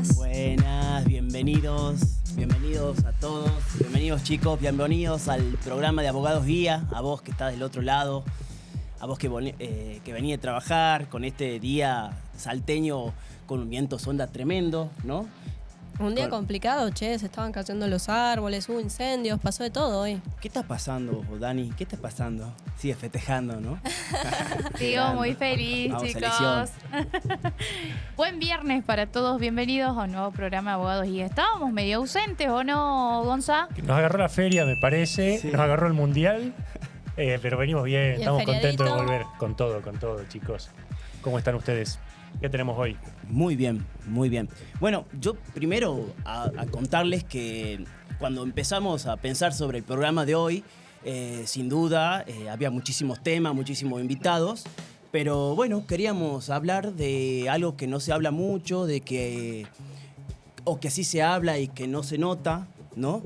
buenas. Buenas, bienvenidos a todos, bienvenidos chicos, bienvenidos al programa de Abogados Guía, a vos que estás del otro lado, a vos que venís de trabajar con este día salteño con un viento sonda tremendo, ¿no? Un día complicado, che, se estaban cayendo los árboles, hubo incendios, pasó de todo hoy. ¿Qué está pasando, Dani? ¿Qué está pasando? Sigue festejando, ¿no? Sigo muy feliz, Vamos, chicos. Buen viernes para todos, bienvenidos a un nuevo programa de Abogados Guía. Estábamos medio ausentes, ¿o no, Gonza? Nos agarró la feria, me parece, Sí. nos agarró el mundial, pero venimos bien, ¿Y el estamos contentos de feriadito? volver con todo, chicos. ¿Cómo están ustedes? ¿Qué tenemos hoy? Muy bien, muy bien. Bueno, yo primero a contarles que cuando empezamos a pensar sobre el programa de hoy, sin duda había muchísimos temas, muchísimos invitados, pero bueno, queríamos hablar de algo que no se habla mucho, o que sí se habla y que no se nota, ¿no?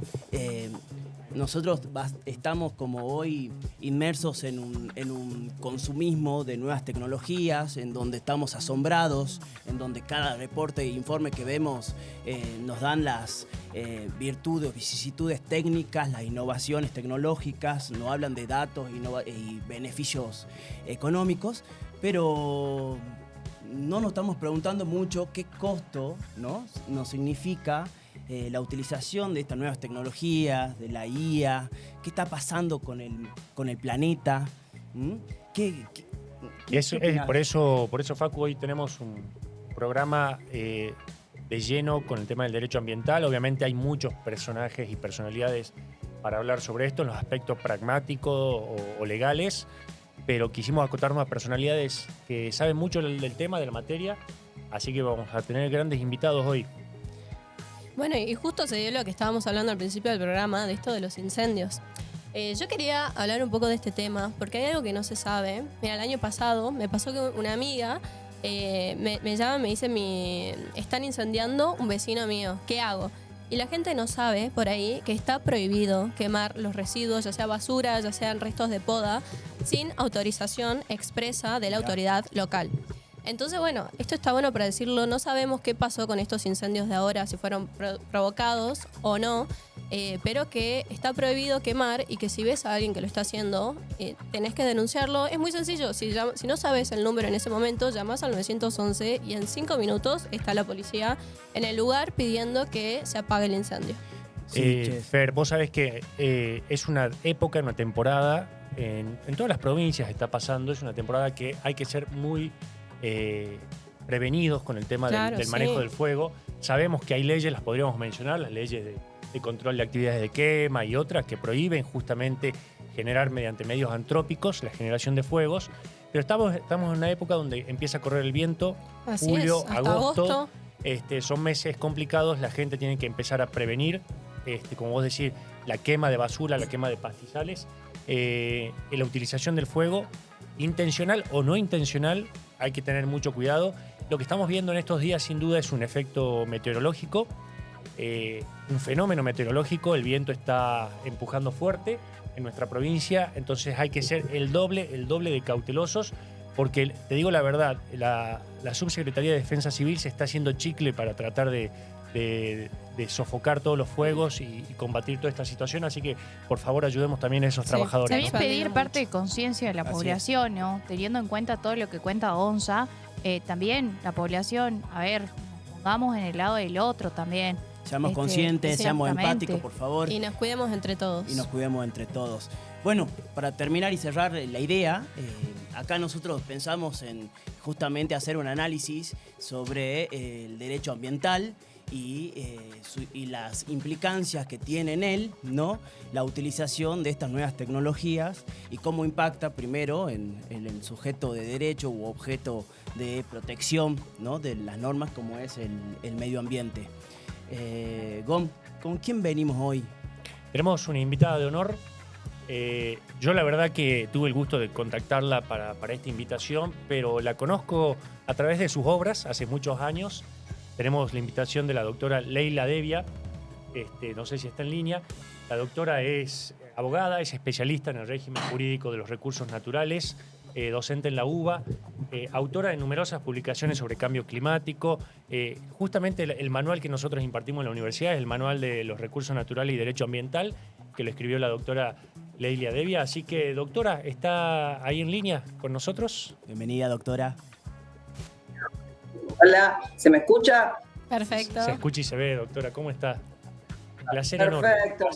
Nosotros estamos como hoy inmersos en un consumismo de nuevas tecnologías, en donde estamos asombrados, en donde cada reporte e informe que vemos nos dan las virtudes, vicisitudes técnicas, las innovaciones tecnológicas, nos hablan de datos y beneficios económicos, pero no nos estamos preguntando mucho qué costo, ¿no? nos significa la utilización de estas nuevas tecnologías, de la IA, qué está pasando con el planeta. Por eso, Facu, hoy tenemos un programa de lleno con el tema del derecho ambiental. Obviamente hay muchos personajes y personalidades para hablar sobre esto en los aspectos pragmáticos o legales, pero quisimos acotarnos a personalidades que saben mucho del tema, de la materia, así que vamos a tener grandes invitados hoy. Bueno, y justo se dio lo que estábamos hablando al principio del programa, de esto de los incendios. Yo quería hablar un poco de este tema, porque hay algo que no se sabe. Mira, el año pasado me pasó que una amiga me llama y me dice, están incendiando un vecino mío, ¿qué hago? Y la gente no sabe por ahí que está prohibido quemar los residuos, ya sea basura, ya sean restos de poda, sin autorización expresa de la autoridad local. Entonces, bueno, esto está bueno para decirlo. No sabemos qué pasó con estos incendios de ahora, si fueron provocados o no, pero que está prohibido quemar y que si ves a alguien que lo está haciendo, tenés que denunciarlo. Es muy sencillo. Si no sabes el número en ese momento, llamás al 911 y en 5 minutos está la policía en el lugar pidiendo que se apague el incendio. Sí, Fer, vos sabés que es una época, una temporada, en todas las provincias está pasando, es una temporada que hay que ser muy prevenidos con el tema del manejo del fuego. Sabemos que hay leyes, las podríamos mencionar, las leyes de control de actividades de quema y otras que prohíben justamente generar mediante medios antrópicos la generación de fuegos, pero estamos en una época donde empieza a correr el viento. Así Julio, es, hasta agosto. Son meses complicados, la gente tiene que empezar a prevenir, como vos decís, la quema de basura, la quema de pastizales, la utilización del fuego, intencional o no intencional, hay que tener mucho cuidado. Lo que estamos viendo en estos días sin duda es un efecto meteorológico, un fenómeno meteorológico. El viento está empujando fuerte en nuestra provincia, entonces hay que ser el doble de cautelosos, porque te digo la verdad, la Subsecretaría de Defensa Civil se está haciendo chicle para tratar de sofocar todos los fuegos y combatir toda esta situación, así que por favor ayudemos también a esos trabajadores. También ¿no? pedir parte de conciencia de la población, ¿no? Teniendo en cuenta todo lo que cuenta Gonza, también la población, a ver, nos pongamos en el lado del otro también. Seamos conscientes, seamos exactamente. empáticos, por favor. Y nos cuidemos entre todos. Y nos cuidemos entre todos. Bueno, para terminar y cerrar la idea, acá nosotros pensamos en justamente hacer un análisis sobre el derecho ambiental y las implicancias que tiene en él, ¿no? La utilización de estas nuevas tecnologías y cómo impacta primero en el sujeto de derecho u objeto de protección, ¿no? De las normas como es el medio ambiente. Gon, ¿con quién venimos hoy? Tenemos una invitada de honor. Yo la verdad que tuve el gusto de contactarla para esta invitación, pero la conozco a través de sus obras hace muchos años. Tenemos la invitación de la doctora Leila Devia, no sé si está en línea. La doctora es abogada, es especialista en el régimen jurídico de los recursos naturales, docente en la UBA, autora de numerosas publicaciones sobre cambio climático. Justamente el manual que nosotros impartimos en la universidad es el Manual de los Recursos Naturales y Derecho Ambiental, que lo escribió la doctora Leilia Devia. Así que, doctora, ¿está ahí en línea con nosotros? Bienvenida, doctora. Hola, ¿se me escucha? Perfecto. Se escucha y se ve, doctora. ¿Cómo está? Un placer enorme. Perfecto.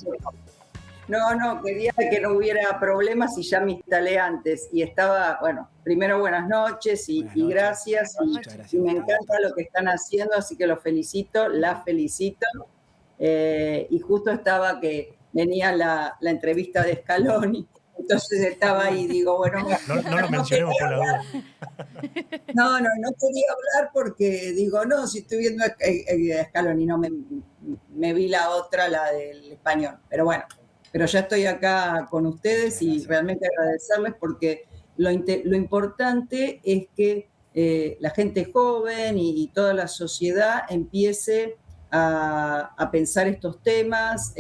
No, quería que no hubiera problemas y ya me instalé antes. Y estaba, bueno, primero buenas noches y gracias. Muchas gracias. Y me encanta lo que están haciendo, así que los felicito, las felicito. Y justo estaba que venía la entrevista de Scaloni. Entonces estaba ahí, digo, bueno... No lo mencionemos por la duda. No quería hablar porque digo, no, si estoy viendo a Scaloni, no, me vi la otra, la del español. Pero bueno, pero ya estoy acá con ustedes y realmente agradecerles porque lo importante es que la gente joven y toda la sociedad empiece a pensar estos temas,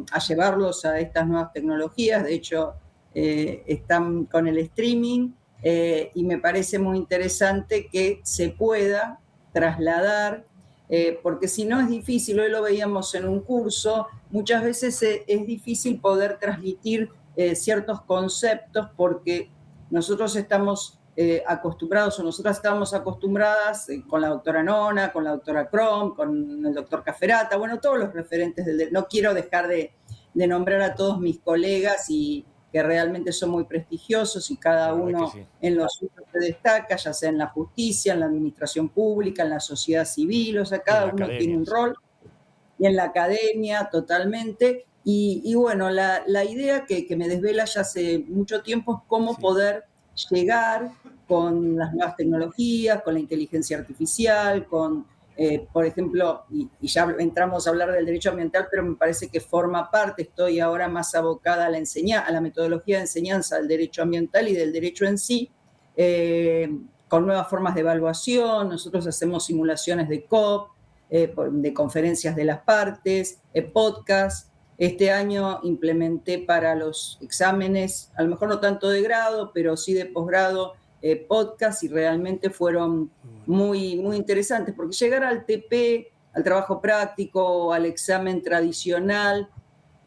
a llevarlos a estas nuevas tecnologías. De hecho, están con el streaming y me parece muy interesante que se pueda trasladar, porque si no es difícil, hoy lo veíamos en un curso, muchas veces es difícil poder transmitir ciertos conceptos porque nosotros estamos acostumbrados o nosotras estamos acostumbradas con la doctora Nona, con la doctora Crom, con el doctor Caferata, bueno, todos los referentes no quiero dejar de nombrar a todos mis colegas y que realmente son muy prestigiosos y cada uno en lo suyo se destaca, ya sea en la justicia, en la administración pública, en la sociedad civil, o sea, cada uno tiene un rol, y en la academia totalmente. Y bueno, la idea que me desvela ya hace mucho tiempo es cómo poder llegar con las nuevas tecnologías, con la inteligencia artificial, con... por ejemplo, y ya entramos a hablar del derecho ambiental, pero me parece que forma parte, estoy ahora más abocada a la metodología de enseñanza del derecho ambiental y del derecho en sí, con nuevas formas de evaluación. Nosotros hacemos simulaciones de COP, de conferencias de las partes, podcasts. Este año implementé para los exámenes, a lo mejor no tanto de grado, pero sí de posgrado, podcasts, y realmente fueron muy, muy interesantes, porque llegar al TP, al trabajo práctico, al examen tradicional,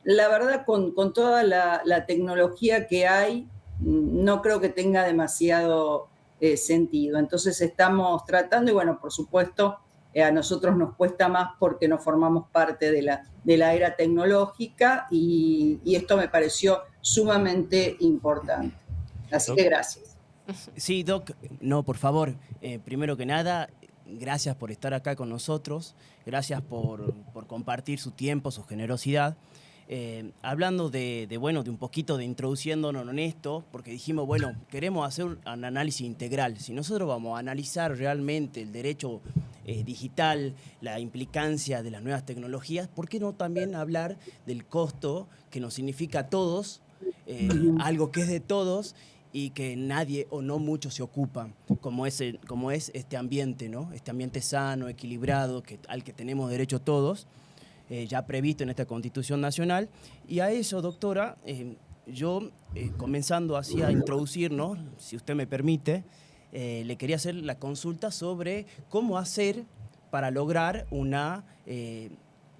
la verdad con toda la tecnología que hay, no creo que tenga demasiado sentido. Entonces estamos tratando, y bueno, por supuesto, a nosotros nos cuesta más porque no formamos parte de la era tecnológica y esto me pareció sumamente importante. Así que gracias. Sí, Doc, no, por favor, primero que nada, gracias por estar acá con nosotros, gracias por compartir su tiempo, su generosidad. Hablando de un poquito de introduciéndonos en esto, porque dijimos, bueno, queremos hacer un análisis integral. Si nosotros vamos a analizar realmente el derecho digital, la implicancia de las nuevas tecnologías, ¿por qué no también hablar del costo que nos significa a todos, algo que es de todos, y que nadie o no muchos se ocupan, como es este ambiente, ¿no? Este ambiente sano, equilibrado, al que tenemos derecho todos, ya previsto en esta Constitución Nacional. Y a eso, doctora, yo, comenzando así a introducirnos, si usted me permite, le quería hacer la consulta sobre cómo hacer para lograr una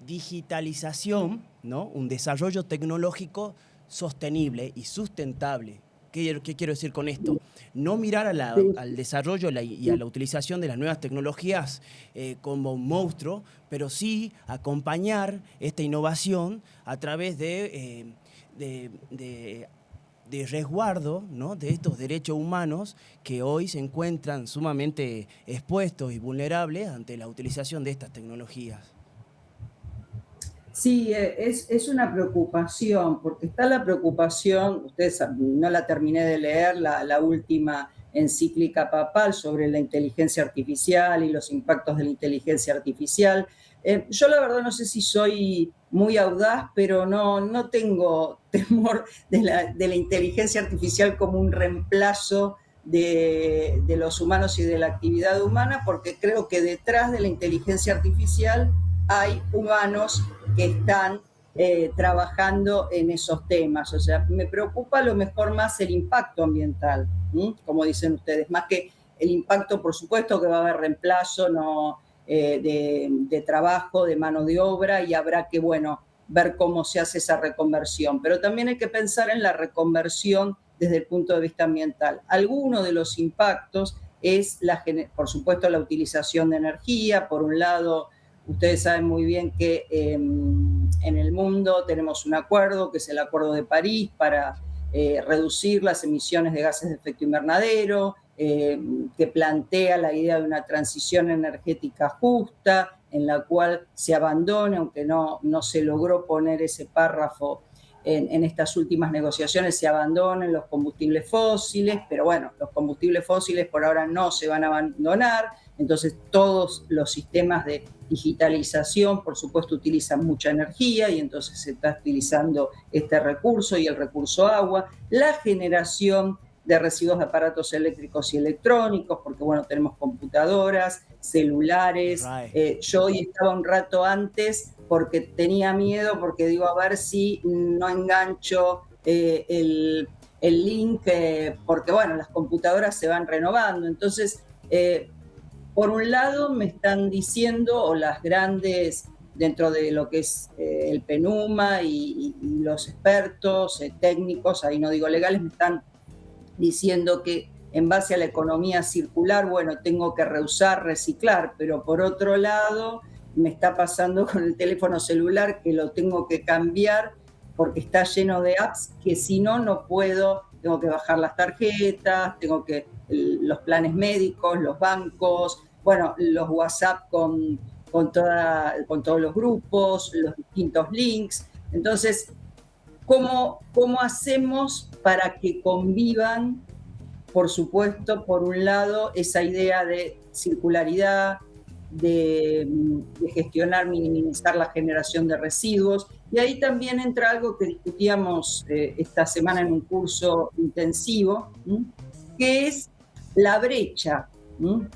digitalización, ¿no? Un desarrollo tecnológico sostenible y sustentable. ¿Qué quiero decir con esto? No mirar al desarrollo y a la utilización de las nuevas tecnologías como un monstruo, pero sí acompañar esta innovación a través de resguardo, ¿no? De estos derechos humanos que hoy se encuentran sumamente expuestos y vulnerables ante la utilización de estas tecnologías. Sí, es una preocupación, porque está la preocupación, ustedes no la terminé de leer, la última encíclica papal sobre la inteligencia artificial y los impactos de la inteligencia artificial. Yo la verdad no sé si soy muy audaz, pero no tengo temor de la inteligencia artificial como un reemplazo de los humanos y de la actividad humana, porque creo que detrás de la inteligencia artificial hay humanos que están trabajando en esos temas. O sea, me preocupa a lo mejor más el impacto ambiental, como dicen ustedes, más que el impacto, por supuesto que va a haber reemplazo de trabajo, de mano de obra, y habrá que, bueno, ver cómo se hace esa reconversión. Pero también hay que pensar en la reconversión desde el punto de vista ambiental. Alguno de los impactos es, por supuesto, la utilización de energía. Por un lado, ustedes saben muy bien que en el mundo tenemos un acuerdo, que es el Acuerdo de París, para reducir las emisiones de gases de efecto invernadero, que plantea la idea de una transición energética justa, en la cual se abandone, aunque no se logró poner ese párrafo en estas últimas negociaciones, se abandonen los combustibles fósiles, pero bueno, los combustibles fósiles por ahora no se van a abandonar, entonces todos los sistemas de digitalización, por supuesto, utilizan mucha energía y entonces se está utilizando este recurso y el recurso agua, la generación de residuos de aparatos eléctricos y electrónicos, porque bueno, tenemos computadoras, celulares. Yo hoy estaba un rato antes porque tenía miedo, porque digo, a ver si no engancho el link, porque bueno, las computadoras se van renovando. Entonces, por un lado me están diciendo, o las grandes, dentro de lo que es el PENUMA y los expertos técnicos, ahí no digo legales, me están diciendo que en base a la economía circular, bueno, tengo que reusar, reciclar, pero por otro lado me está pasando con el teléfono celular que lo tengo que cambiar porque está lleno de apps que si no puedo, tengo que bajar las tarjetas, tengo que los planes médicos, los bancos, bueno, los WhatsApp con todos los grupos, los distintos links. Entonces, ¿cómo hacemos para que convivan, por supuesto, por un lado, esa idea de circularidad, de gestionar, minimizar la generación de residuos? Y ahí también entra algo que discutíamos esta semana en un curso intensivo, que es la brecha.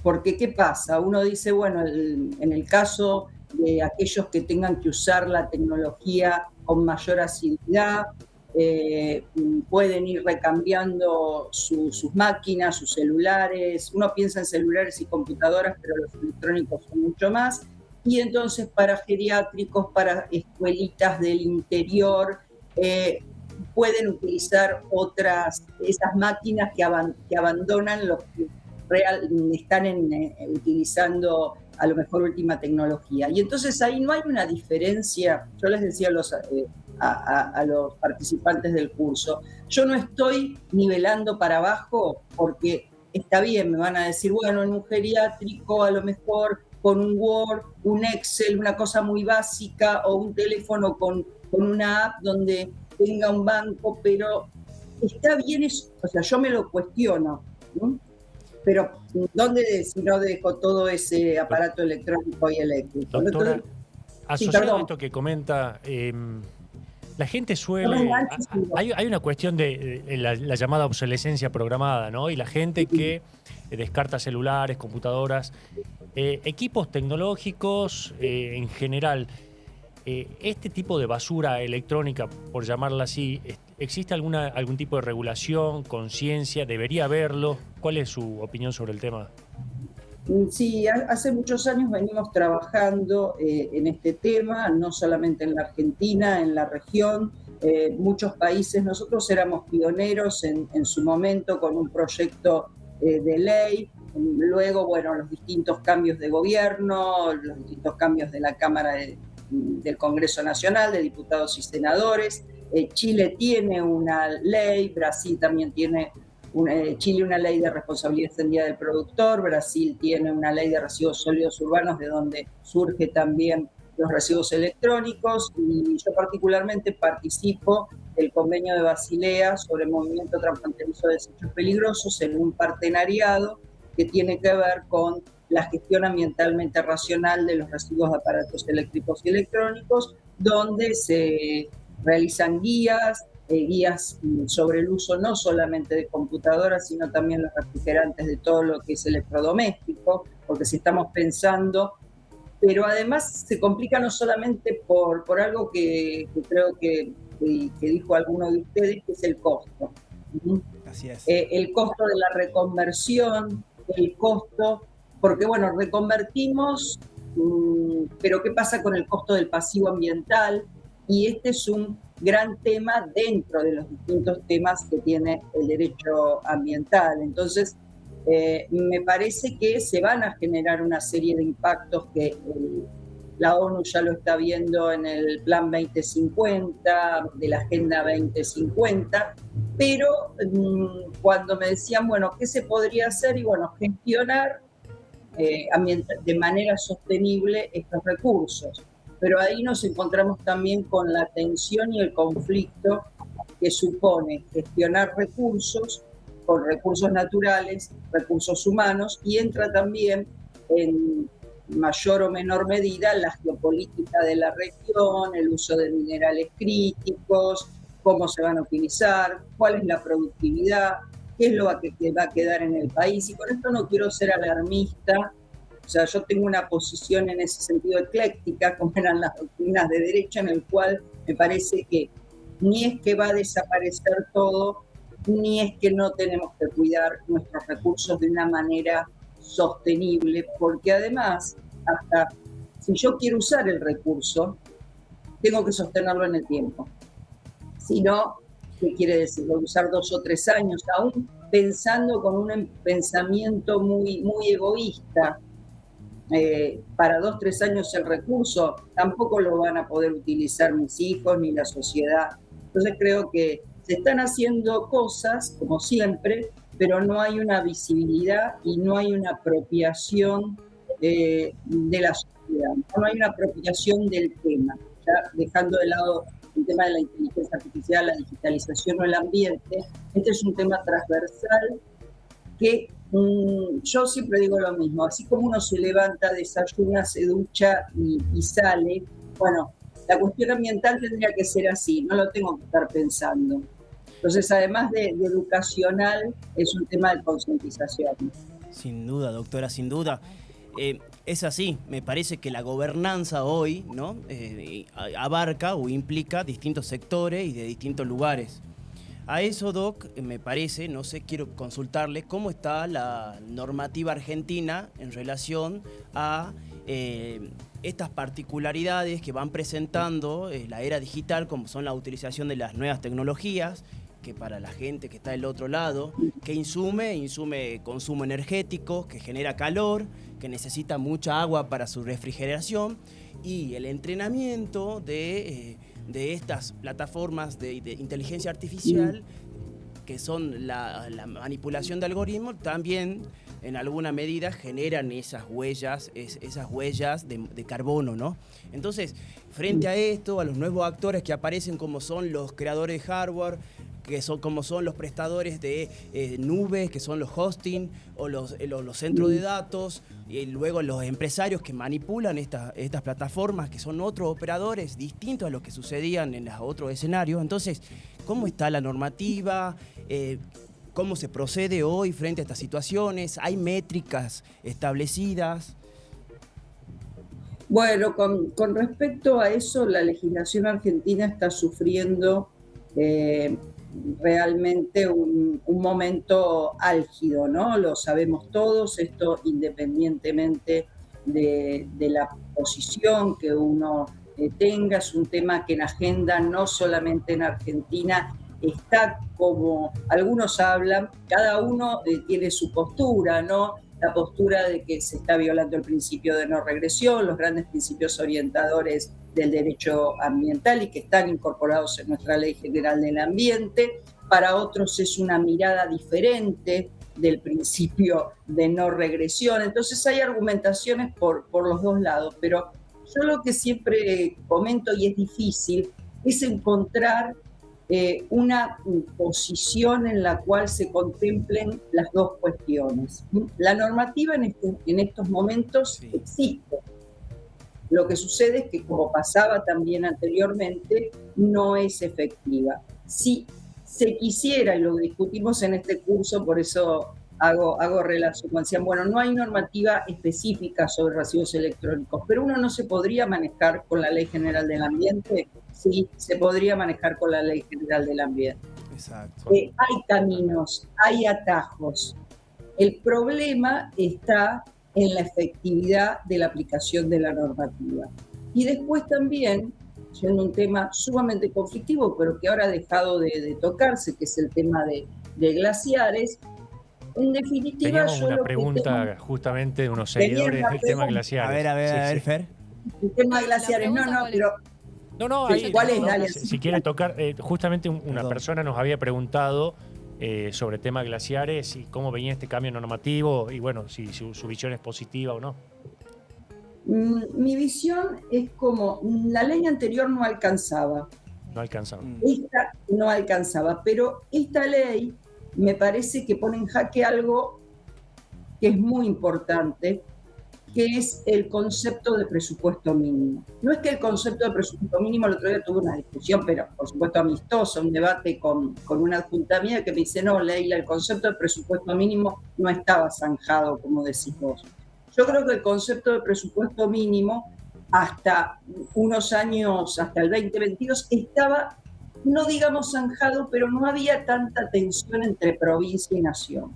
Porque, ¿qué pasa? Uno dice, bueno, en el caso de aquellos que tengan que usar la tecnología con mayor asiduidad, pueden ir recambiando sus máquinas, sus celulares. Uno piensa en celulares y computadoras, pero los electrónicos son mucho más. Y entonces para geriátricos, para escuelitas del interior, pueden utilizar esas máquinas que abandonan los que están utilizando a lo mejor última tecnología. Y entonces ahí no hay una diferencia. Yo les decía a los participantes del curso, yo no estoy nivelando para abajo porque está bien, me van a decir, bueno, en un geriátrico a lo mejor con un Word, un Excel, una cosa muy básica, o un teléfono con una app donde tenga un banco, pero está bien eso, o sea, yo me lo cuestiono, ¿no? Pero ¿dónde si no dejo todo ese aparato electrónico y eléctrico? Doctora, Entonces, asociado a esto que comenta, la gente suele... Hay una cuestión de la llamada obsolescencia programada, ¿no? Y la gente que descarta celulares, computadoras, equipos tecnológicos en general. Este tipo de basura electrónica, por llamarla así, ¿existe algún tipo de regulación, conciencia? ¿Debería haberlo? ¿Cuál es su opinión sobre el tema? Sí, hace muchos años venimos trabajando en este tema, no solamente en la Argentina, en la región, muchos países. Nosotros éramos pioneros en su momento con un proyecto de ley. Luego, bueno, los distintos cambios de gobierno, los distintos cambios de la Cámara del Congreso Nacional, de diputados y senadores. Chile tiene una ley, Brasil también tiene Chile una ley de responsabilidad extendida del productor, Brasil tiene una ley de residuos sólidos urbanos de donde surge también los residuos electrónicos, y yo particularmente participo del convenio de Basilea sobre el movimiento transfronterizo de desechos peligrosos en un partenariado que tiene que ver con la gestión ambientalmente racional de los residuos de aparatos eléctricos y electrónicos, donde se realizan guías sobre el uso no solamente de computadoras, sino también los refrigerantes de todo lo que es electrodoméstico, porque si estamos pensando pero además se complica no solamente por algo que creo que dijo alguno de ustedes, que es el costo. Así es. El costo de la reconversión, el costo, porque bueno, reconvertimos, pero ¿qué pasa con el costo del pasivo ambiental? Y este es un gran tema dentro de los distintos temas que tiene el derecho ambiental. Entonces, me parece que se van a generar una serie de impactos que la ONU ya lo está viendo en el Plan 2050, de la Agenda 2050, pero cuando me decían, bueno, ¿qué se podría hacer? Y bueno, gestionar de manera sostenible estos recursos. Pero ahí nos encontramos también con la tensión y el conflicto que supone gestionar recursos, con recursos naturales, recursos humanos, y entra también en mayor o menor medida la geopolítica de la región, el uso de minerales críticos, cómo se van a utilizar, cuál es la productividad, qué es lo que va a quedar en el país. Y con esto no quiero ser alarmista, o sea, yo tengo una posición en ese sentido ecléctica, como eran las doctrinas de derecha, en el cual me parece que ni es que va a desaparecer todo, ni es que no tenemos que cuidar nuestros recursos de una manera sostenible, porque además, hasta si yo quiero usar el recurso, tengo que sostenerlo en el tiempo. Si no, ¿qué quiere decir? Voy a usar 2 o 3 años, aún pensando con un pensamiento muy, muy egoísta. Para 2 o 3 años el recurso tampoco lo van a poder utilizar mis hijos ni la sociedad. Entonces creo que se están haciendo cosas, como siempre, pero no hay una visibilidad y no hay una apropiación de la sociedad, no hay una apropiación del tema, ya dejando de lado el tema de la inteligencia artificial, la digitalización o el ambiente. Este es un tema transversal que yo siempre digo lo mismo, así como uno se levanta, desayuna, se ducha y sale, bueno, la cuestión ambiental tendría que ser así, no lo tengo que estar pensando. Entonces, además de educacional, es un tema de concientización. Sin duda, doctora, sin duda. Es así, me parece que la gobernanza hoy, ¿no? Abarca o implica distintos sectores y de distintos lugares. A eso, Doc, me parece, no sé, quiero consultarle cómo está la normativa argentina en relación a estas particularidades que van presentando la era digital, como son la utilización de las nuevas tecnologías, que para la gente que está del otro lado, que insume consumo energético, que genera calor, que necesita mucha agua para su refrigeración, y el entrenamiento de estas plataformas de inteligencia artificial, que son la manipulación de algoritmos, también en alguna medida generan esas huellas de carbono, ¿no? Entonces, frente a esto, a los nuevos actores que aparecen, como son los creadores de hardware, como son los prestadores de nubes, que son los hosting o los centros de datos, y luego los empresarios que manipulan estas plataformas, que son otros operadores distintos a los que sucedían en los otros escenarios. Entonces, ¿cómo está la normativa? ¿Cómo se procede hoy frente a estas situaciones? ¿Hay métricas establecidas? Bueno, con respecto a eso, la legislación argentina está sufriendo realmente un momento álgido, ¿no? Lo sabemos todos, esto independientemente de la posición que uno tenga, es un tema que en agenda no solamente en Argentina está, como algunos hablan, cada uno tiene su postura, ¿no? La postura de que se está violando el principio de no regresión, los grandes principios orientadores del derecho ambiental y que están incorporados en nuestra Ley General del Ambiente. Para otros es una mirada diferente del principio de no regresión. Entonces hay argumentaciones por los dos lados, pero yo lo que siempre comento, y es difícil, es encontrar una posición en la cual se contemplen las dos cuestiones. La normativa en estos momentos existe. Lo que sucede es que, como pasaba también anteriormente, no es efectiva. Si se quisiera, y lo discutimos en este curso, por eso hago relación, decían, bueno, no hay normativa específica sobre residuos electrónicos, pero uno no se podría manejar con la Ley General del Ambiente. Sí, se podría manejar con la Ley General del Ambiente. Exacto. Hay caminos, hay atajos. El problema está en la efectividad de la aplicación de la normativa. Y después también, siendo un tema sumamente conflictivo, pero que ahora ha dejado de tocarse, que es el tema de glaciares, en definitiva... Teníamos una pregunta justamente de unos seguidores del tema glaciares. A ver, Sí. Fer. El tema de glaciares, pero... No, Sí, ahí, ¿cuál es? no, Dale. si quiere tocar, justamente una Perdón. persona nos había preguntado sobre tema glaciares y cómo venía este cambio normativo y bueno, si su visión es positiva o no. Mi visión es como, la ley anterior no alcanzaba, No alcanzaba. esta no alcanzaba, pero esta ley me parece que pone en jaque algo que es muy importante, que es el concepto de presupuesto mínimo. No es que el concepto de presupuesto mínimo, el otro día tuve una discusión, pero por supuesto amistosa, un debate con una adjunta mía que me dice, no, Leila, el concepto de presupuesto mínimo no estaba zanjado, como decís vos. Yo creo que el concepto de presupuesto mínimo, hasta unos años, hasta el 2022, estaba, no digamos zanjado, pero no había tanta tensión entre provincia y nación.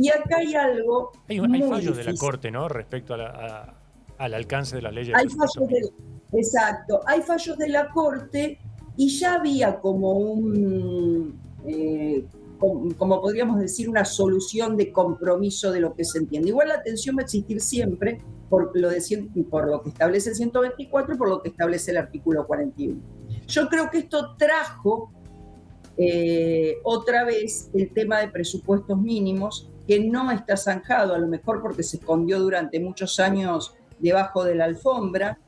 Y acá hay algo Hay muy fallos de la difícil. Corte, ¿no? Respecto al alcance de las leyes de Hay presupuesto fallos mínimo. exacto, hay fallos de la Corte y ya había como como podríamos decir, una solución de compromiso de lo que se entiende. Igual la tensión va a existir siempre por lo que establece el 124 y por lo que establece el artículo 41. Yo creo que esto trajo otra vez el tema de presupuestos mínimos, que no está zanjado, a lo mejor porque se escondió durante muchos años debajo de la alfombra,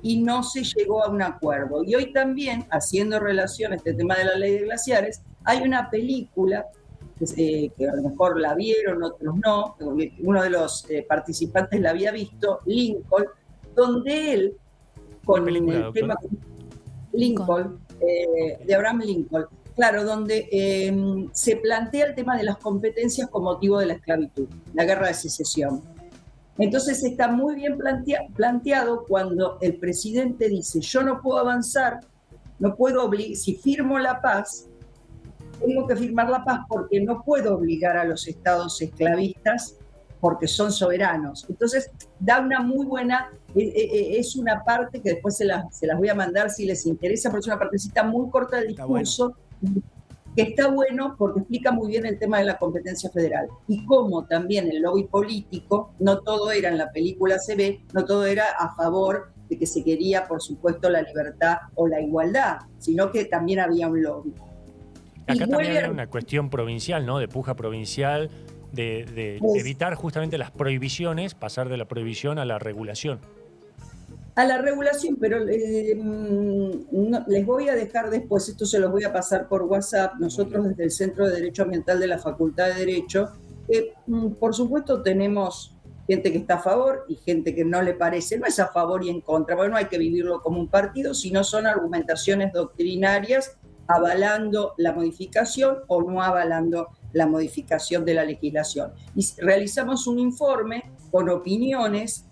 y no se llegó a un acuerdo. Y hoy también, haciendo relación a este tema de la ley de glaciares, hay una película que a lo mejor la vieron, otros no, uno de los participantes la había visto, Lincoln, donde él, con película, el doctora? tema Lincoln, de Abraham Lincoln, claro, donde se plantea el tema de las competencias con motivo de la esclavitud, la guerra de secesión. Entonces está muy bien planteado cuando el presidente dice, yo no puedo avanzar, no puedo si firmo la paz, tengo que firmar la paz porque no puedo obligar a los estados esclavistas porque son soberanos. Entonces da una muy buena, es una parte que después se las voy a mandar si les interesa, porque es una partecita muy corta del discurso, que está bueno porque explica muy bien el tema de la competencia federal y cómo también el lobby político, no todo era en la película se ve, no todo era a favor de que se quería, por supuesto, la libertad o la igualdad, sino que también había un lobby. Acá también había una cuestión provincial, ¿no? De puja provincial, de evitar justamente las prohibiciones, pasar de la prohibición a la regulación. A la regulación, pero no, les voy a dejar después, esto se los voy a pasar por WhatsApp, nosotros desde el Centro de Derecho Ambiental de la Facultad de Derecho, por supuesto tenemos gente que está a favor y gente que no le parece, no es a favor y en contra, porque no hay que vivirlo como un partido, sino son argumentaciones doctrinarias avalando la modificación o no avalando la modificación de la legislación. Y realizamos un informe con opiniones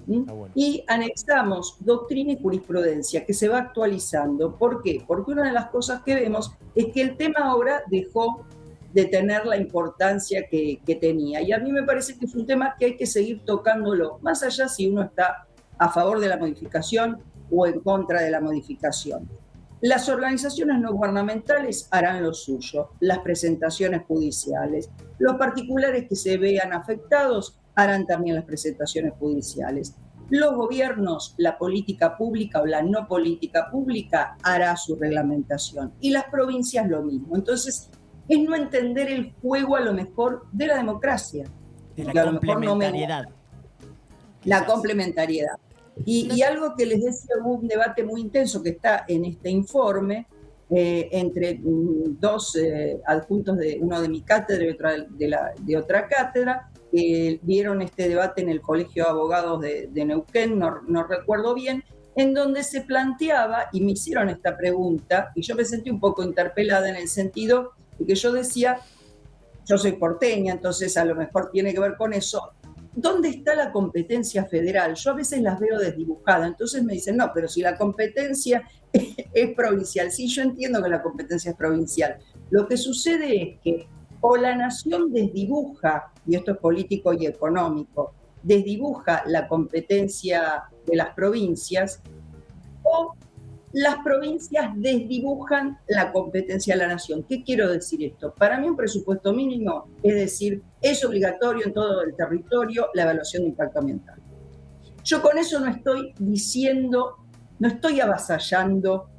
y anexamos doctrina y jurisprudencia que se va actualizando. ¿Por qué? Porque una de las cosas que vemos es que el tema ahora dejó de tener la importancia que tenía. Y a mí me parece que es un tema que hay que seguir tocándolo, más allá si uno está a favor de la modificación o en contra de la modificación. Las organizaciones no gubernamentales harán lo suyo, las presentaciones judiciales. Los particulares que se vean afectados harán también las presentaciones judiciales. Los gobiernos, la política pública o la no política pública hará su reglamentación. Y las provincias lo mismo. Entonces, es no entender el juego a lo mejor de la democracia. De la complementariedad. La complementariedad. Y algo que les decía, hubo un debate muy intenso que está en este informe entre dos adjuntos, uno de mi cátedra y otro de otra cátedra, que vieron este debate en el Colegio de Abogados de Neuquén, no recuerdo bien, en donde se planteaba, y me hicieron esta pregunta, y yo me sentí un poco interpelada en el sentido de que yo decía, yo soy porteña, entonces a lo mejor tiene que ver con eso. ¿Dónde está la competencia federal? Yo a veces las veo desdibujadas, entonces me dicen, no, pero si la competencia es provincial. Sí, yo entiendo que la competencia es provincial. Lo que sucede es que o la nación desdibuja, y esto es político y económico, desdibuja la competencia de las provincias, o las provincias desdibujan la competencia de la nación. ¿Qué quiero decir esto? Para mí un presupuesto mínimo, es decir, es obligatorio en todo el territorio la evaluación de impacto ambiental. Yo con eso no estoy diciendo, no estoy avasallando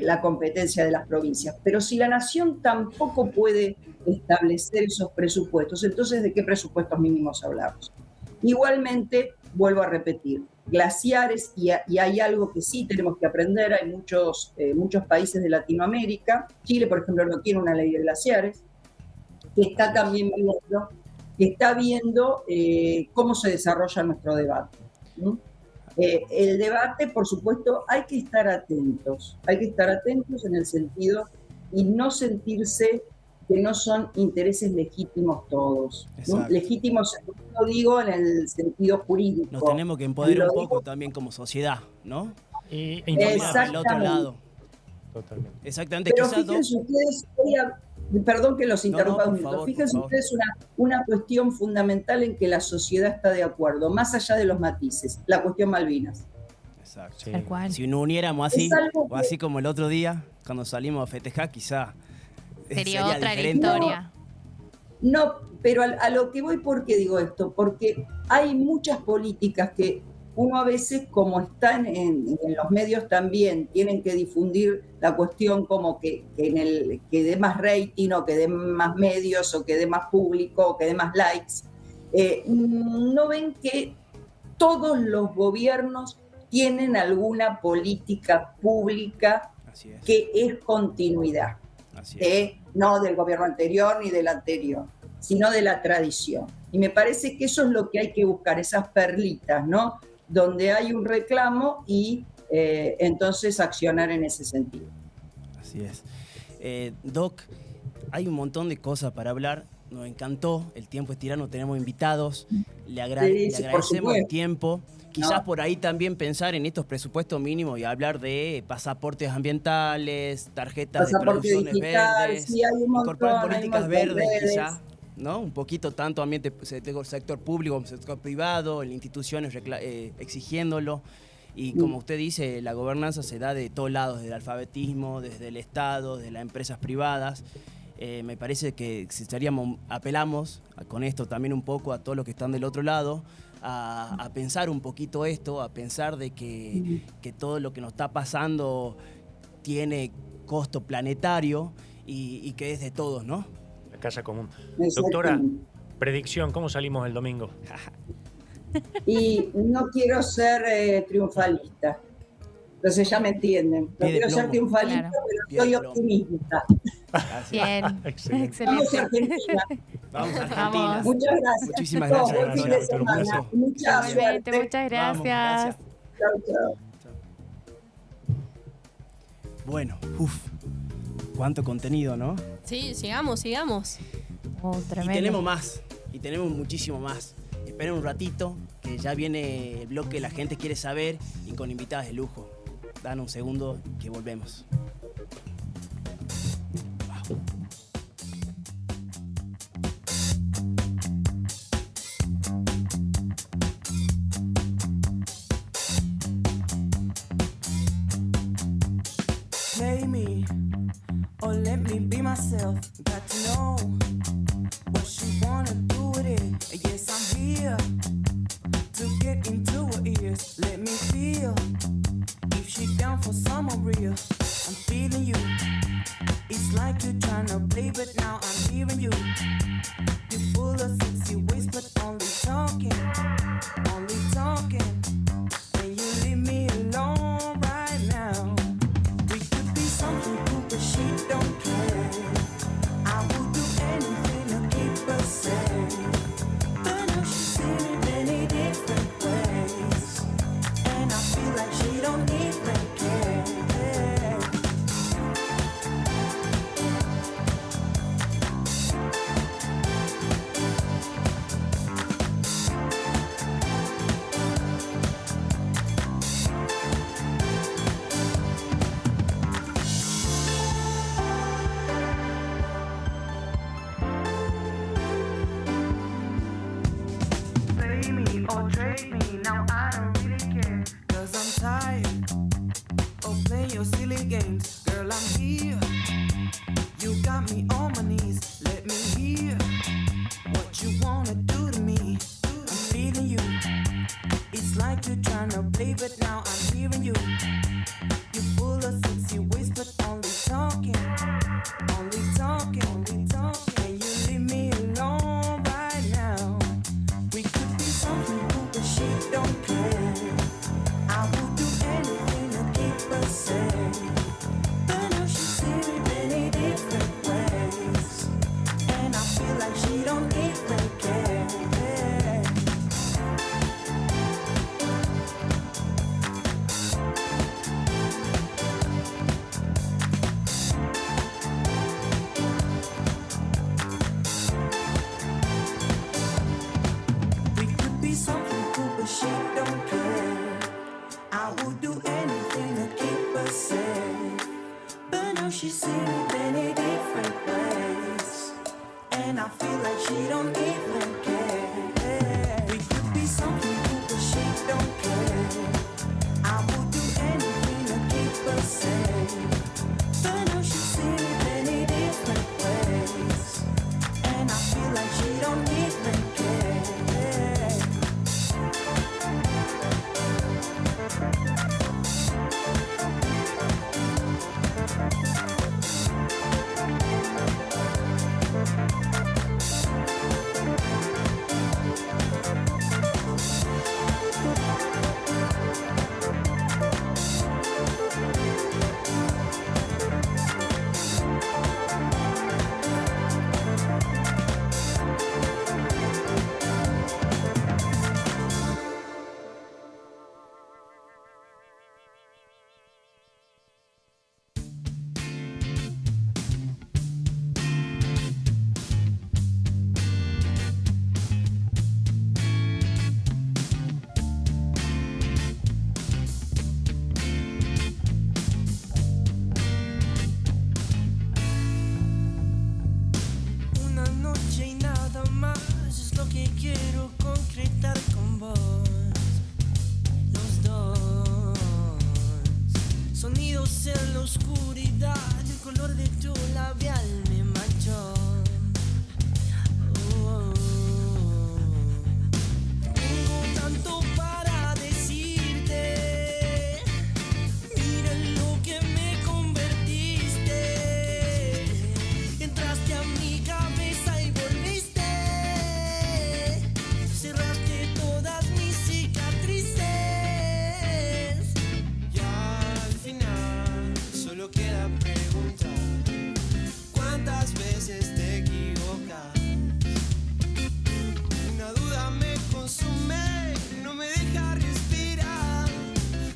la competencia de las provincias, pero si la nación tampoco puede establecer esos presupuestos, entonces ¿de qué presupuestos mínimos hablamos? Igualmente, vuelvo a repetir, glaciares, y hay algo que sí tenemos que aprender, hay muchos países de Latinoamérica, Chile, por ejemplo, no tiene una ley de glaciares, que está también viendo cómo se desarrolla nuestro debate, ¿no? El debate, por supuesto, hay que estar atentos en el sentido y no sentirse que no son intereses legítimos todos, ¿no? Legítimos, lo digo en el sentido jurídico. Nos tenemos que empoderar un poco también como sociedad, ¿no? Y al otro lado. Totalmente. Exactamente. Pero quizás fíjense ustedes, perdón que los interrumpa un minuto, fíjense ustedes una cuestión fundamental en que la sociedad está de acuerdo, más allá de los matices, la cuestión Malvinas. Exacto. Sí. Tal cual. Si nos uniéramos así, algo o así como el otro día, cuando salimos a festejar, quizá Sería otra la diferente. historia. No, pero a lo que voy, ¿por qué digo esto? Porque hay muchas políticas que uno a veces, como están en los medios también, tienen que difundir la cuestión como que dé más rating, o que dé más medios, o que dé más público, o que dé más likes. No ven que todos los gobiernos tienen alguna política pública que es continuidad. No del gobierno anterior ni del anterior, sino de la tradición. Y me parece que eso es lo que hay que buscar, esas perlitas, ¿no? Donde hay un reclamo y entonces accionar en ese sentido. Así es. Doc, hay un montón de cosas para hablar. Nos encantó, el tiempo es tirano, tenemos invitados, le agradecemos el tiempo. Quizás por ahí también pensar en estos presupuestos mínimos y hablar de pasaportes ambientales, tarjetas de producciones verdes, sí, hay un montón, incorporar políticas verdes, redes. quizás, ¿no? Un poquito tanto ambiente, el sector público, el sector privado, las instituciones exigiéndolo. Y como usted dice, la gobernanza se da de todos lados, desde el alfabetismo, desde el Estado, desde las empresas privadas. Me parece que apelamos con esto también un poco a todos los que están del otro lado, a pensar un poquito esto, a pensar de que todo lo que nos está pasando tiene costo planetario y que es de todos, ¿no? La casa común. Doctora, predicción, ¿cómo salimos el domingo? Y no quiero ser triunfalista, entonces ya me entienden. No quiero ser triunfalista, claro. pero soy optimista. Bien, Excelente. Vamos a excelente. Argentina. Vamos a Argentina. Vamos. Muchas gracias. Muchísimas Todos, gracias, buen fin de doctora. semana. Un gusto. Mucha Igualmente, suerte. muchas gracias. Vamos, gracias. Chao, chao. Bueno, cuánto contenido, ¿no? Sí, sigamos. Oh, Y tremendo. tenemos más, y tenemos muchísimo más. Esperen un ratito, que ya viene el bloque La Gente Quiere Saber y con invitadas de lujo. Dan un segundo que volvemos. Play me or let me be myself. Got to know what she wanna do with it. Yes, I'm here to get into her ears. Let me feel if she down for some real. I'm feeling you. It's like you're trying to play, but now I'm hearing you. You're full of sexy ways, but only talking. And you leave me alone right now. We could be something cool, but she don't care. I would do anything to keep her safe. But now she's seen it many different ways, and I feel like she don't even care. your silly games. Girl, I'm here. You got me on my knees. Let me hear what you wanna do to me. I'm feeling you. It's like you're trying to play, but now I'm hearing you. You're full of sexy ways, but only talking. Only talking, only talking. Can you leave me alone right now? We could be something cool, but she don't care. I would do anything to keep us safe. But now she's seeing many different ways. And I feel like she don't even care. We could be something cool, but she don't care. I would do anything to keep us safe. But now she's seeing many different ways. And I feel like she don't even care. We could be something cool, but she don't care. I would do anything to keep us safe. But now she's seeing many different ways. And I feel like she don't even care. Una noche y nada más es lo que quiero concretar con vos. Los dos. Sonidos en la oscuridad, el color de tu labial me manchó. Oh. Tengo tanto para decirte. Mira en lo que me convertiste. Entraste a mi cabeza y volviste. Cerraste todas mis cicatrices. Ya al final solo queda preguntar cuántas veces te equivocas. Una duda me consume, no me deja respirar.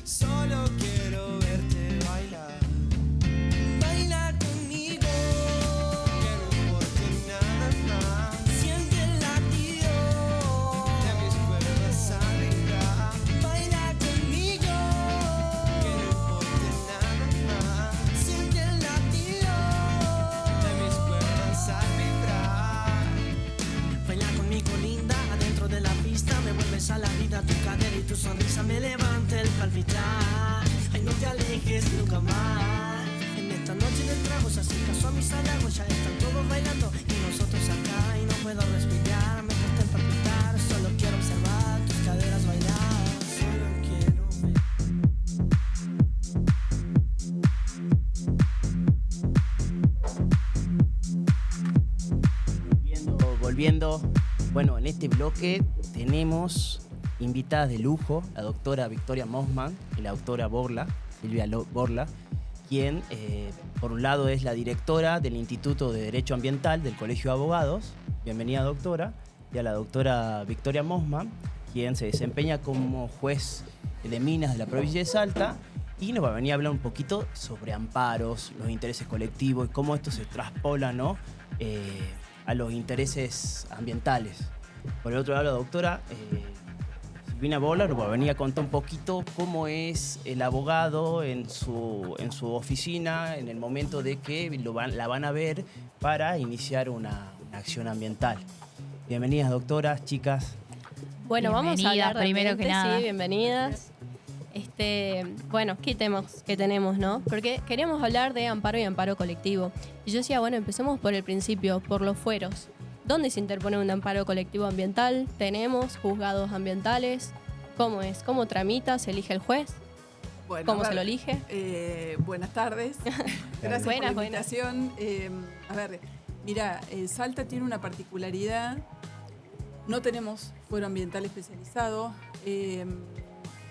Solo quiero verte bailar. Baila conmigo, que no importe nada más. Siente el latido de mis cuerdas al vibrar. Baila conmigo, que no importe nada más. Siente el latido de mis cuerdas al vibrar. Baila conmigo, linda, adentro de la pista me vuelves a la vida. Tu cadera y tu sonrisa me levanta el palpitar. Ay, no te alejes nunca más. En esta noche del trago se hace caso a mis halagos. Ya están todos bailando y nosotros acá. Y no puedo respirar, me cuesta el palpitar. Solo quiero observar tus caderas bailar. Solo quiero ver. Volviendo, bueno, en este bloque tenemos invitadas de lujo, la doctora Victoria Mossman y la doctora Silvia Borla, quien por un lado es la directora del Instituto de Derecho Ambiental del Colegio de Abogados. Bienvenida, doctora. Y a la doctora Victoria Mossman, quien se desempeña como juez de minas de la provincia de Salta y nos va a venir a hablar un poquito sobre amparos, los intereses colectivos y cómo esto se traspola, ¿no? A los intereses ambientales. Por el otro lado, la doctora Silvina Borla nos va a venir a contar un poquito cómo es el abogado en su oficina en el momento de que la van a ver para iniciar una acción ambiental. Bienvenidas, doctoras, chicas. Bueno, vamos a Bienvenida, hablar primero que realmente, nada. Sí, bienvenidas. Bueno, ¿qué temas que tenemos, no? Porque queríamos hablar de amparo y amparo colectivo. Y yo decía, bueno, empecemos por el principio, por los fueros. ¿Dónde se interpone un amparo colectivo ambiental? ¿Tenemos juzgados ambientales? ¿Cómo es? ¿Cómo tramita? ¿Se elige el juez? Bueno, ¿Cómo a se ver, lo elige? Buenas tardes. Gracias Buenas, por la invitación. A ver, mira, Salta tiene una particularidad. No tenemos fuero ambiental especializado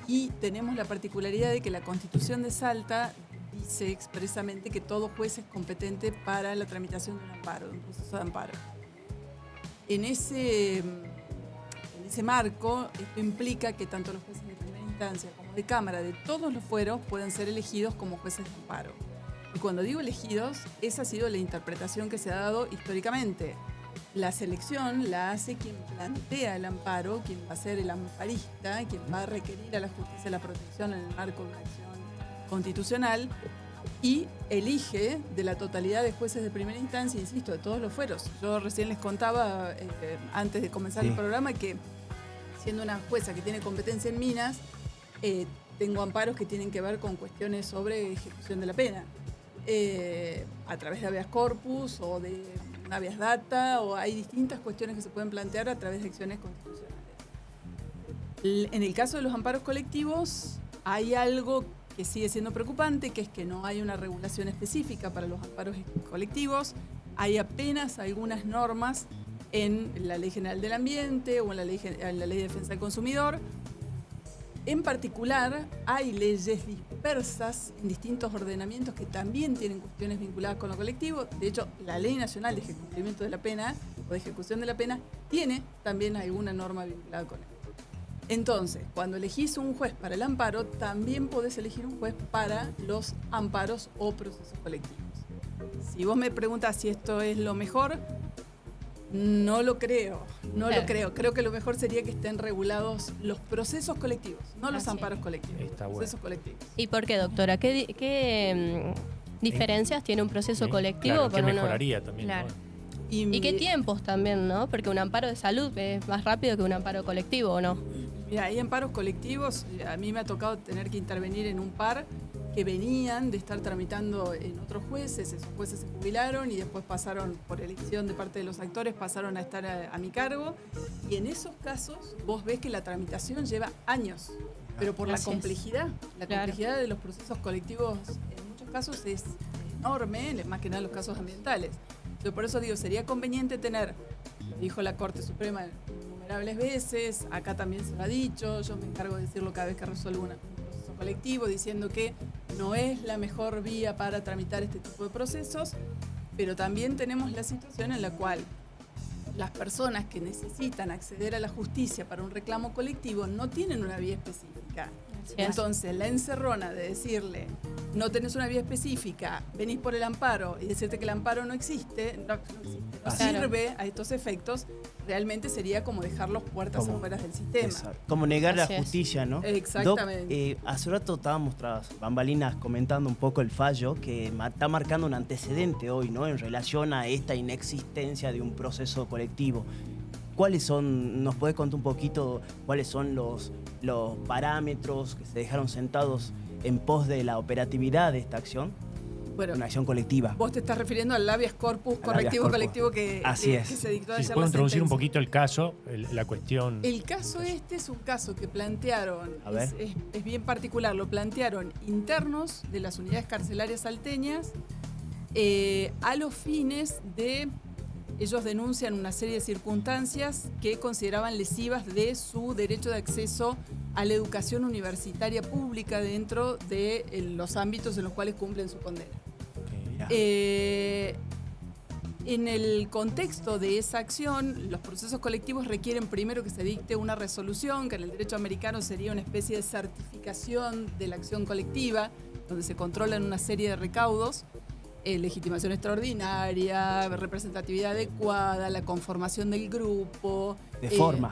y tenemos la particularidad de que la Constitución de Salta dice expresamente que todo juez es competente para la tramitación de un amparo, de un proceso de amparo. En ese marco, esto implica que tanto los jueces de primera instancia como de Cámara de todos los fueros pueden ser elegidos como jueces de amparo. Y cuando digo elegidos, esa ha sido la interpretación que se ha dado históricamente. La selección la hace quien plantea el amparo, quien va a ser el amparista, quien va a requerir a la justicia la protección en el marco de una acción constitucional y elige de la totalidad de jueces de primera instancia, insisto, de todos los fueros. Yo recién les contaba, antes de comenzar el programa, que siendo una jueza que tiene competencia en minas, tengo amparos que tienen que ver con cuestiones sobre ejecución de la pena, a través de habeas corpus o de habeas data, o hay distintas cuestiones que se pueden plantear a través de acciones constitucionales. En el caso de los amparos colectivos, hay algo que sigue siendo preocupante, que es que no hay una regulación específica para los amparos colectivos. Hay apenas algunas normas en la Ley General del Ambiente o en la Ley de Defensa del Consumidor. En particular, hay leyes dispersas en distintos ordenamientos que también tienen cuestiones vinculadas con lo colectivo. De hecho, la Ley Nacional de Cumplimiento de la Pena o de Ejecución de la Pena tiene también alguna norma vinculada con esto. Entonces, cuando elegís un juez para el amparo, también podés elegir un juez para los amparos o procesos colectivos. Si vos me preguntas si esto es lo mejor, no lo creo, lo creo. Creo que lo mejor sería que estén regulados los procesos colectivos, no los amparos colectivos. Está bueno. Procesos colectivos. ¿Y por qué, doctora? ¿Qué diferencias tiene un proceso colectivo Claro, con que uno? mejoraría también. Claro. ¿no? ¿Y qué tiempos también, no? Porque un amparo de salud es más rápido que un amparo colectivo, ¿o no? Mira, hay amparos colectivos. A mí me ha tocado tener que intervenir en un par que venían de estar tramitando en otros jueces. Esos jueces se jubilaron y después pasaron, por elección de parte de los actores, pasaron a estar a mi cargo. Y en esos casos vos ves que la tramitación lleva años, pero por la complejidad. La complejidad de los procesos colectivos en muchos casos es enorme, más que nada en los casos ambientales. Yo por eso digo, sería conveniente tener, lo dijo la Corte Suprema innumerables veces, acá también se lo ha dicho, yo me encargo de decirlo cada vez que resuelvo un proceso colectivo, diciendo que no es la mejor vía para tramitar este tipo de procesos, pero también tenemos la situación en la cual las personas que necesitan acceder a la justicia para un reclamo colectivo no tienen una vía específica. Entonces, la encerrona de decirle, no tenés una vía específica, venís por el amparo y decirte que el amparo no existe, no sirve a estos efectos, realmente sería como dejar las puertas afuera del sistema. Exacto. Como negar la justicia, ¿no? Exactamente. Doc, hace rato estábamos tras bambalinas comentando un poco el fallo que está marcando un antecedente hoy, ¿no? En relación a esta inexistencia de un proceso colectivo. ¿Cuáles son, nos podés contar un poquito cuáles son los parámetros que se dejaron sentados en pos de la operatividad de esta acción? Bueno, una acción colectiva. Vos te estás refiriendo al habeas corpus correctivo colectivo que se dictó ayer. Si puedo la introducir un sentencia. poquito el caso, la cuestión. El caso este es un caso que plantearon, es bien particular, lo plantearon internos de las unidades carcelarias salteñas a los fines de, ellos denuncian una serie de circunstancias que consideraban lesivas de su derecho de acceso a la educación universitaria pública dentro de los ámbitos en los cuales cumplen su condena. En el contexto de esa acción, los procesos colectivos requieren primero que se dicte una resolución, que en el derecho americano sería una especie de certificación de la acción colectiva, donde se controlan una serie de recaudos, legitimación extraordinaria, representatividad adecuada, la conformación del grupo. De forma.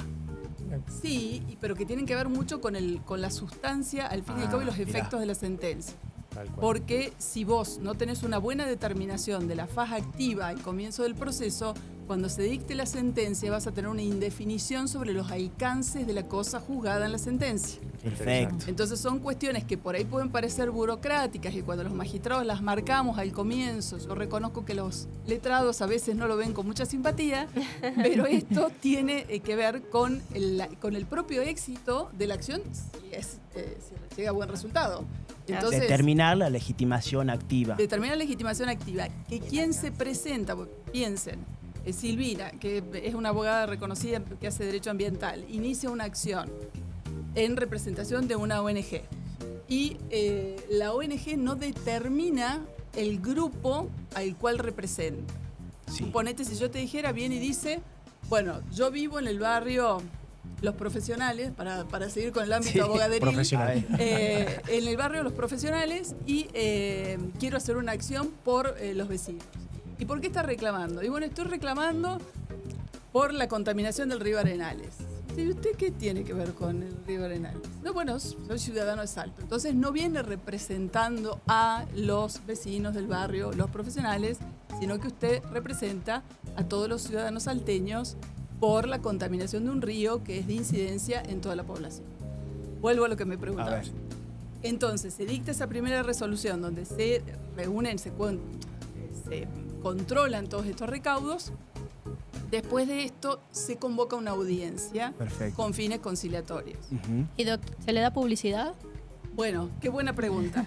Sí, pero que tienen que ver mucho con la sustancia, al fin y al cabo, y los efectos de la sentencia. Tal cual. Porque si vos no tenés una buena determinación de la faz activa al comienzo del proceso, cuando se dicte la sentencia vas a tener una indefinición sobre los alcances de la cosa juzgada en la sentencia. Perfecto. Entonces son cuestiones que por ahí pueden parecer burocráticas y cuando los magistrados las marcamos al comienzo, yo reconozco que los letrados a veces no lo ven con mucha simpatía, pero esto tiene que ver con el propio éxito de la acción si llega a buen resultado. Entonces, Determinar la legitimación activa. determinar la legitimación activa. Que quien se presenta, piensen, Silvina, que es una abogada reconocida que hace derecho ambiental, inicia una acción en representación de una ONG. Y la ONG no determina el grupo al cual representa. Sí. Suponete, si yo te dijera, viene y dice, bueno, yo vivo en el barrio Los Profesionales, para seguir con el ámbito abogaderil, Profesional. en el barrio Los Profesionales y quiero hacer una acción por los vecinos. ¿Y por qué está reclamando? Y bueno, estoy reclamando por la contaminación del río Arenales. ¿Y usted qué tiene que ver con el río Arenales? No, bueno, soy ciudadano de Salto. Entonces no viene representando a los vecinos del barrio, los profesionales, sino que usted representa a todos los ciudadanos salteños por la contaminación de un río que es de incidencia en toda la población. Vuelvo a lo que me preguntaba. A ver. Entonces, se dicta esa primera resolución donde se reúnen, se controlan todos estos recaudos. Después de esto, se convoca una audiencia Perfecto. con fines conciliatorios. Ujú. ¿Y se le da publicidad? Bueno, qué buena pregunta.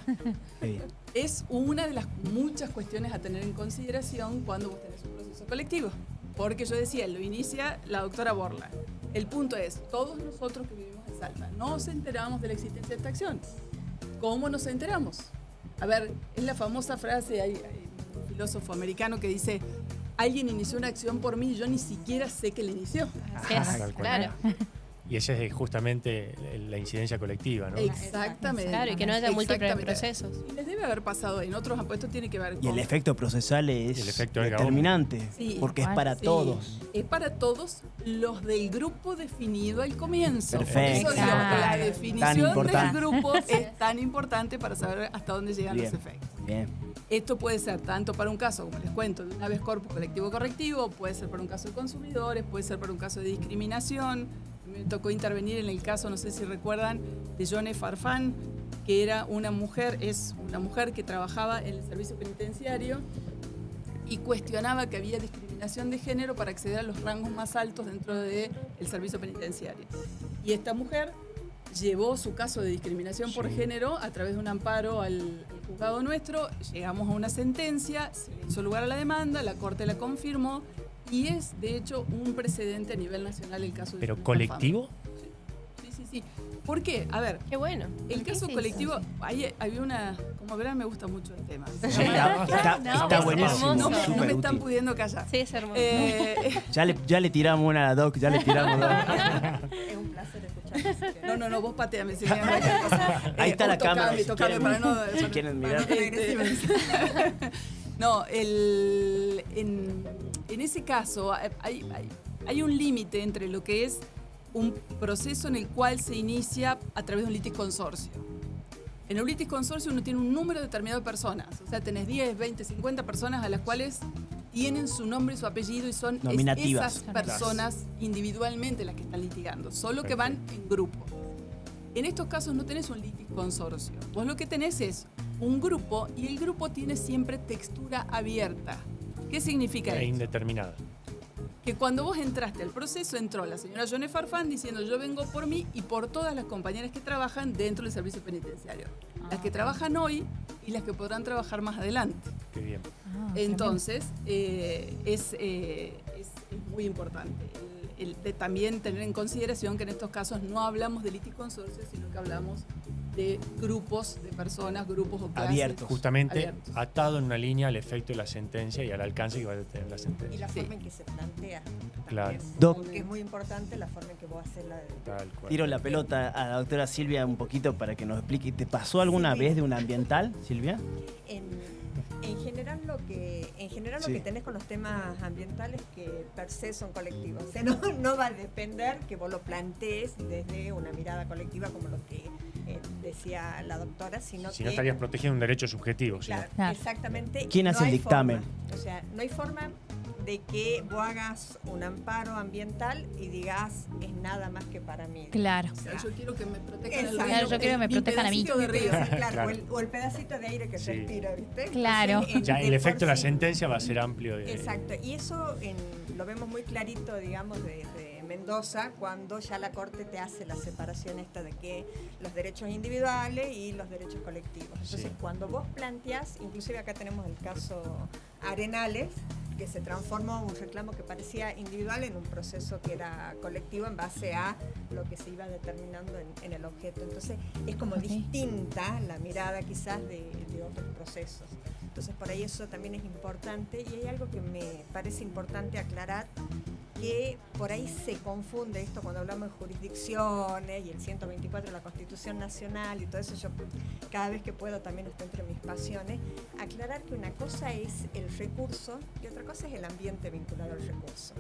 Sí. Es una de las muchas cuestiones a tener en consideración cuando vos tenés un proceso colectivo. Porque yo decía, lo inicia la doctora Borla. El punto es, todos nosotros que vivimos en Salta nos enteramos de la existencia de esta acción. ¿Cómo nos enteramos? A ver, es la famosa frase, hay un filósofo americano que dice, alguien inició una acción por mí y yo ni siquiera sé que la inició. Así es, tal cual. claro. Y esa es justamente la incidencia colectiva, ¿no? Exactamente. Claro, y que no haya múltiples Exactamente. procesos. Y les debe haber pasado en otros apuestos, tiene que ver con... Y el efecto procesal es El efecto Elga determinante, Sí. porque es para Sí, todos. es para todos los del grupo definido al comienzo. Perfecto. Por eso digo, la Claro. Tan definición del importante. grupo es tan importante para saber hasta dónde llegan Bien. los efectos. Bien. Esto puede ser tanto para un caso, como les cuento, de un habeas corpus colectivo correctivo, puede ser para un caso de consumidores, puede ser para un caso de discriminación. Me tocó intervenir en el caso, no sé si recuerdan, de Yone Farfán, que era una mujer, es una mujer que trabajaba en el servicio penitenciario y cuestionaba que había discriminación de género para acceder a los rangos más altos dentro del servicio penitenciario. Y esta mujer llevó su caso de discriminación por género a través de un amparo al juzgado nuestro, llegamos a una sentencia, se le hizo lugar a la demanda, la Corte la confirmó y es, de hecho, un precedente a nivel nacional el caso de ¿Pero Yone colectivo? Farfán. Sí. ¿Por qué? A ver, Qué bueno. el ¿Por qué caso se colectivo, había una, como verán me gusta mucho el tema. Se Sí, llama- está es buenísimo, hermoso. no súper me están útil. pudiendo callar. Sí, es hermoso. Ya le tiramos una a la doc, ya le tiramos dos. Es un placer escucharte. No, vos pateame. Ahí está la cámara, si Tocame quieren- para no... si quieren mirar. No, en ese caso hay un límite entre lo que es un proceso en el cual se inicia a través de un litisconsorcio. En un litisconsorcio uno tiene un número determinado de personas, o sea, tenés 10, 20, 50 personas a las cuales tienen su nombre y su apellido y son Nominativas. esas personas individualmente las que están litigando, solo que van en grupo. En estos casos no tenés un litisconsorcio. Vos lo que tenés es un grupo y el grupo tiene siempre textura abierta. ¿Qué significa E esto? indeterminada. Que cuando vos entraste al proceso, entró la señora Yone Farfán diciendo yo vengo por mí y por todas las compañeras que trabajan dentro del servicio penitenciario. Las que trabajan hoy y las que podrán trabajar más adelante. Qué bien. Entonces, es muy importante el de también tener en consideración que en estos casos no hablamos de litisconsorcio, sino que hablamos de grupos de personas, grupos o clases. Abiertos. Justamente Abiertos. atado en una línea al efecto de la sentencia y al alcance que va a tener la Y sentencia. la Sí. forma en que se plantea. Claro. También, Doc. porque es muy importante la forma en que vos haces la... Tal cual. Tiro la pelota a la doctora Silvia un poquito para que nos explique. ¿Te pasó alguna Sí. vez de un ambiental, Silvia? En general lo que Sí. tenés con los temas ambientales que per se son colectivos. O sea, no va a depender que vos lo plantees desde una mirada colectiva como lo que decía la doctora, sino Si que... no estarías protegiendo un derecho subjetivo. si no. Claro, Claro. exactamente. ¿Quién hace el hay dictamen? forma. O sea, no hay forma de que vos hagas un amparo ambiental y digas es nada más que para mí. Claro. O sea, yo quiero que me protejan el Exacto. río. Claro, yo quiero que me mi protejan a mí. pedacito de río. Claro, Claro. o el pedacito de aire que Sí. respira, ¿viste? Claro. Ya el de efecto de por la sí- sentencia va a ser amplio. Exacto, y eso lo vemos muy clarito, digamos, de Mendoza, cuando ya la Corte te hace la separación esta de que los derechos individuales y los derechos colectivos. Entonces, Sí. cuando vos planteás, inclusive acá tenemos el caso Arenales, que se transformó un reclamo que parecía individual en un proceso que era colectivo en base a lo que se iba determinando en el objeto. Entonces, es como Ok. distinta la mirada quizás de otros procesos. Entonces, por ahí eso también es importante, y hay algo que me parece importante aclarar, que por ahí se confunde esto cuando hablamos de jurisdicciones y el 124 de la Constitución Nacional y todo eso. Yo cada vez que puedo también está entre mis pasiones, aclarar que una cosa es el recurso y otra cosa es el ambiente vinculado al recurso.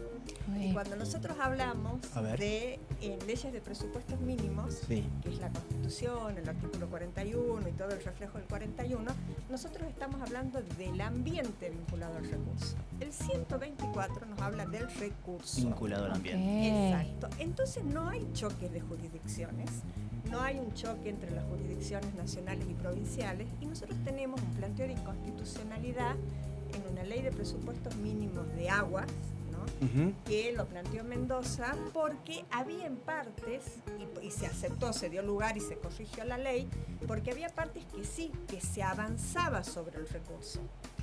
Y cuando nosotros hablamos A ver. de leyes de presupuestos mínimos, Sí. que es la Constitución, el artículo 41 y todo el reflejo del 41, nosotros estamos hablando del ambiente vinculado al recurso. El 124 nos habla del recurso. Vinculado al ambiente. Exacto. Entonces no hay choques de jurisdicciones, no hay un choque entre las jurisdicciones nacionales y provinciales, y nosotros tenemos un planteo de inconstitucionalidad en una ley de presupuestos mínimos de aguas, ¿no? Ujú. Que lo planteó Mendoza porque había en partes, y se aceptó, se dio lugar y se corrigió la ley, porque había partes que sí, que se avanzaba sobre el recurso.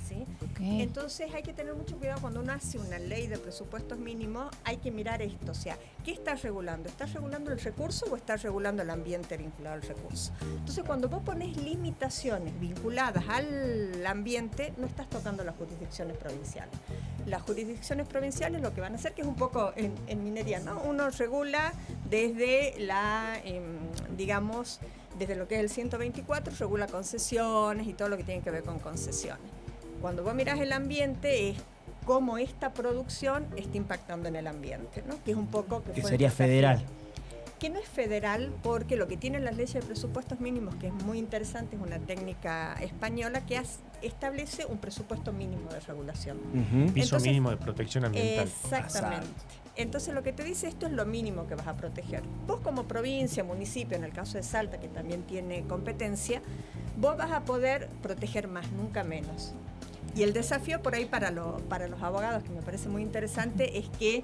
¿Sí? Ok. Entonces hay que tener mucho cuidado cuando uno hace una ley de presupuestos mínimos, hay que mirar esto, o sea, ¿qué está regulando? ¿Está regulando el recurso o está regulando el ambiente vinculado al recurso? Entonces cuando vos pones limitaciones vinculadas al ambiente, no estás tocando las jurisdicciones provinciales. Las jurisdicciones provinciales lo que van a hacer, que es un poco en minería, ¿no? Uno regula desde digamos, desde lo que es el 124, regula concesiones y todo lo que tiene que ver con concesiones. Cuando vos mirás el ambiente es cómo esta producción está impactando en el ambiente, ¿no? Que es un poco... Que fue el sería desafío. federal. Que no es federal, porque lo que tienen las leyes de presupuestos mínimos, que es muy interesante, es una técnica española que establece un presupuesto mínimo de regulación. Ujú. Piso Entonces, mínimo de protección ambiental. Exactamente. Entonces lo que te dice esto es lo mínimo que vas a proteger. Vos como provincia, municipio, en el caso de Salta, que también tiene competencia, vos vas a poder proteger más, nunca menos. Y el desafío por ahí para los abogados, que me parece muy interesante, es que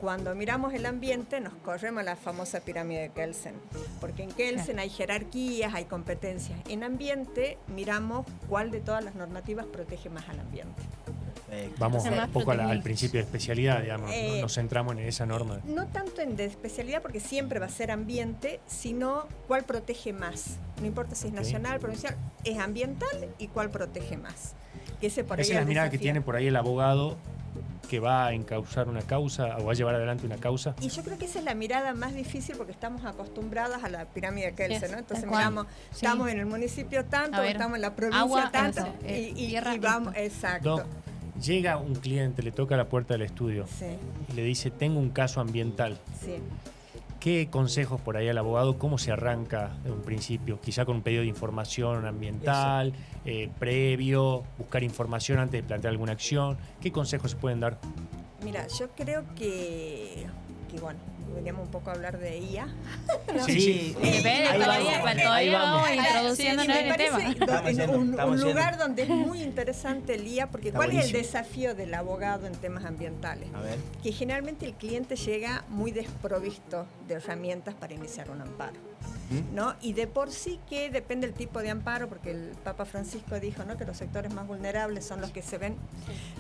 cuando miramos el ambiente nos corremos la famosa pirámide de Kelsen, porque en Kelsen hay jerarquías, hay competencias. En ambiente miramos cuál de todas las normativas protege más al ambiente. Perfecto. Vamos Además, un poco al protegidos. principio de especialidad, digamos. Nos centramos en esa norma. No tanto en de especialidad, porque siempre va a ser ambiente, sino cuál protege más. No importa si es Ok. nacional, provincial, es ambiental y cuál protege más. Que ese por ahí Esa es la el mirada que desafío. tiene por ahí el abogado que va a encauzar una causa o va a llevar adelante una causa. Y yo creo que esa es la mirada más difícil porque estamos acostumbradas a la pirámide de Kelsen, Yes, ¿no? Entonces tal cual. miramos, Sí. estamos en el municipio tanto, A ver, estamos en la provincia agua, tanto, eso, y tierra, vamos, esto. exacto. Doc, llega un cliente, le toca la puerta del estudio Sí, y le dice, tengo un caso ambiental. sí. ¿Qué consejos por ahí al abogado? ¿Cómo se arranca de un principio? Quizá con un pedido de información ambiental, previo, buscar información antes de plantear alguna acción. ¿Qué consejos se pueden dar? Mira, yo creo que bueno, deberíamos un poco hablar de IA. ¿no? Sí, sí. Depende, Ahí todavía, vamos, todavía ahí vamos vamos. introduciéndonos Y en me el tema. parece Estamos yendo, un estamos lugar yendo. donde es muy interesante el IA, porque Está ¿cuál es el buenísimo. desafío del abogado en temas ambientales? A ver. Que generalmente el cliente llega muy desprovisto de herramientas para iniciar un amparo, ¿no? Y de por sí que depende del tipo de amparo, porque el Papa Francisco dijo, ¿no?, que los sectores más vulnerables son los que se ven.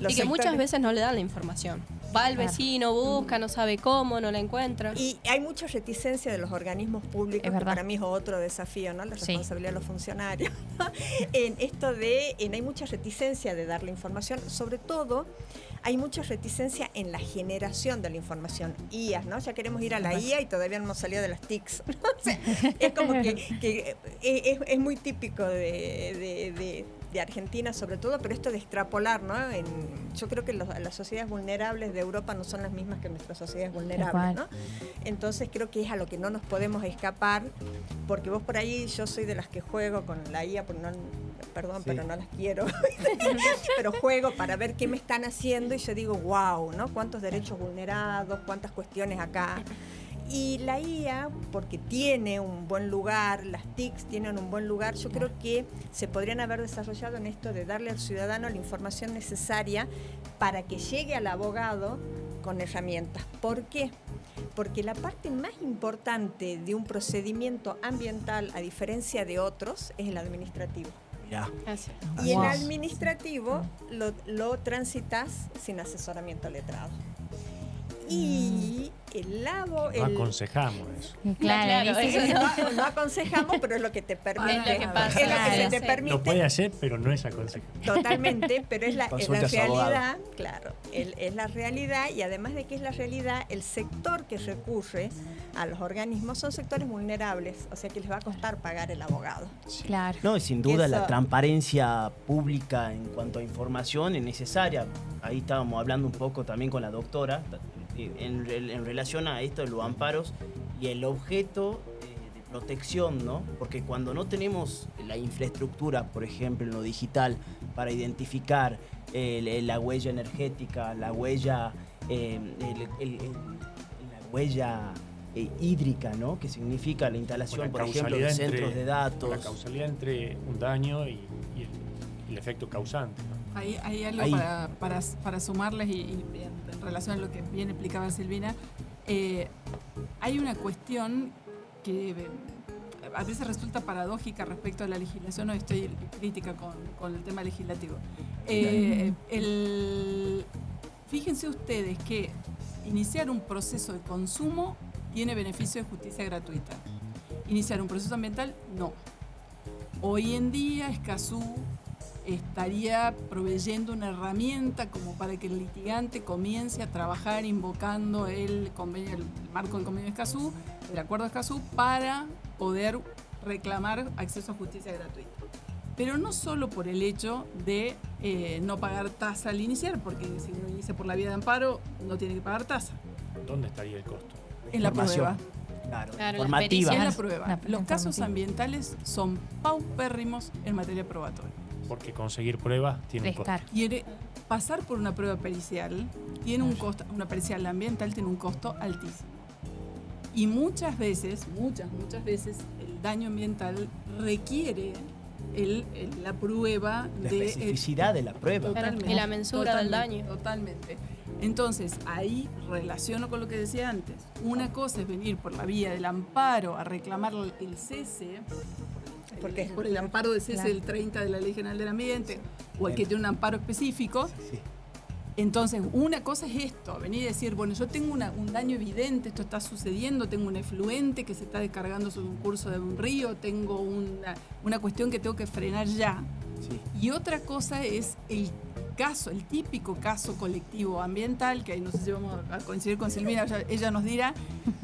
Los Y que muchas sectores- veces no le dan la información. Va el Claro. vecino, busca, no sabe cómo, no la encuentra. Y hay mucha reticencia de los organismos públicos, Es que verdad. para mí es otro desafío, ¿no? La Sí. responsabilidad de los funcionarios. En esto de, hay mucha reticencia de dar la información, sobre todo hay mucha reticencia en la generación de la información. IAS, ¿no? Ya queremos ir a la IA y todavía no hemos salido de las TICs. ¿no? O sea, es como que es muy típico de de Argentina sobre todo, pero esto de extrapolar, ¿no? Yo creo que las sociedades vulnerables de Europa no son las mismas que nuestras sociedades vulnerables, ¿no? Entonces creo que es a lo que no nos podemos escapar, porque vos por ahí, yo soy de las que juego con la IA, porque perdón, pero no las quiero, pero juego para ver qué me están haciendo y yo digo, wow, ¿no? Cuántos derechos vulnerados, cuántas cuestiones acá. Y la IA, porque tiene un buen lugar, las TICs tienen un buen lugar, yo creo que se podrían haber desarrollado en esto de darle al ciudadano la información necesaria para que llegue al abogado con herramientas. ¿Por qué? Porque la parte más importante de un procedimiento ambiental, a diferencia de otros, es el administrativo. Ya. Y el administrativo lo transitas sin asesoramiento letrado. Y el lado... No aconsejamos eso. Claro, Eso no aconsejamos, pero es lo que te permite. Es lo que pasa. Es lo que se te permite. Lo puede hacer, pero no es aconsejable. Totalmente, pero es la Consulta a su abogado. realidad, claro, es la realidad, y además de que es la realidad, el sector que recurre a los organismos son sectores vulnerables, o sea que les va a costar pagar el abogado. Claro. No, y sin duda la Eso. transparencia pública en cuanto a información es necesaria. Ahí estábamos hablando un poco también con la doctora en relación a esto de los amparos y el objeto de protección, ¿no? Porque cuando no tenemos la infraestructura, por ejemplo, en lo digital, para identificar la huella energética, la huella, la huella hídrica, ¿no? Que significa la instalación, por ejemplo, de centros de datos. La causalidad entre un daño y el efecto causante, ¿no? Hay algo Ahí. para sumarles y en relación a lo que bien explicaba Silvina. Hay una cuestión que a veces resulta paradójica respecto a la legislación. No estoy crítica con el tema legislativo. Fíjense ustedes que iniciar un proceso de consumo tiene beneficio de justicia gratuita. Iniciar un proceso ambiental, no. Hoy en día Escazú estaría proveyendo una herramienta como para que el litigante comience a trabajar invocando el marco del convenio de Escazú, el acuerdo de Escazú, para poder reclamar acceso a justicia gratuita. Pero no solo por el hecho de no pagar tasa al iniciar, porque si uno inicia por la vía de amparo no tiene que pagar tasa. ¿Dónde estaría el costo? En la Información. prueba. Claro, Claro, formativa. En la prueba. La Los casos informativa. ambientales son paupérrimos en materia probatoria. Porque conseguir pruebas tiene un costo. Prestar. Pasar por una prueba pericial tiene un costo, una pericial ambiental tiene un costo altísimo. Y muchas veces, el daño ambiental requiere la prueba La de especificidad de la prueba. Totalmente. Y la mensura del daño. Totalmente. Entonces, ahí relaciono con lo que decía antes. Una cosa es venir por la vía del amparo a reclamar el cese, Porque por el amparo de cese Claro. del 30 de la Ley General del Ambiente, o el que tiene un amparo específico. Sí. Entonces, una cosa es esto, venir y decir, bueno, yo tengo un daño evidente, esto está sucediendo, tengo un efluente que se está descargando sobre un curso de un río, tengo una cuestión que tengo que frenar ya. Sí. Y otra cosa es el típico caso colectivo ambiental, que ahí no sé si vamos a coincidir con Silvina, ella nos dirá,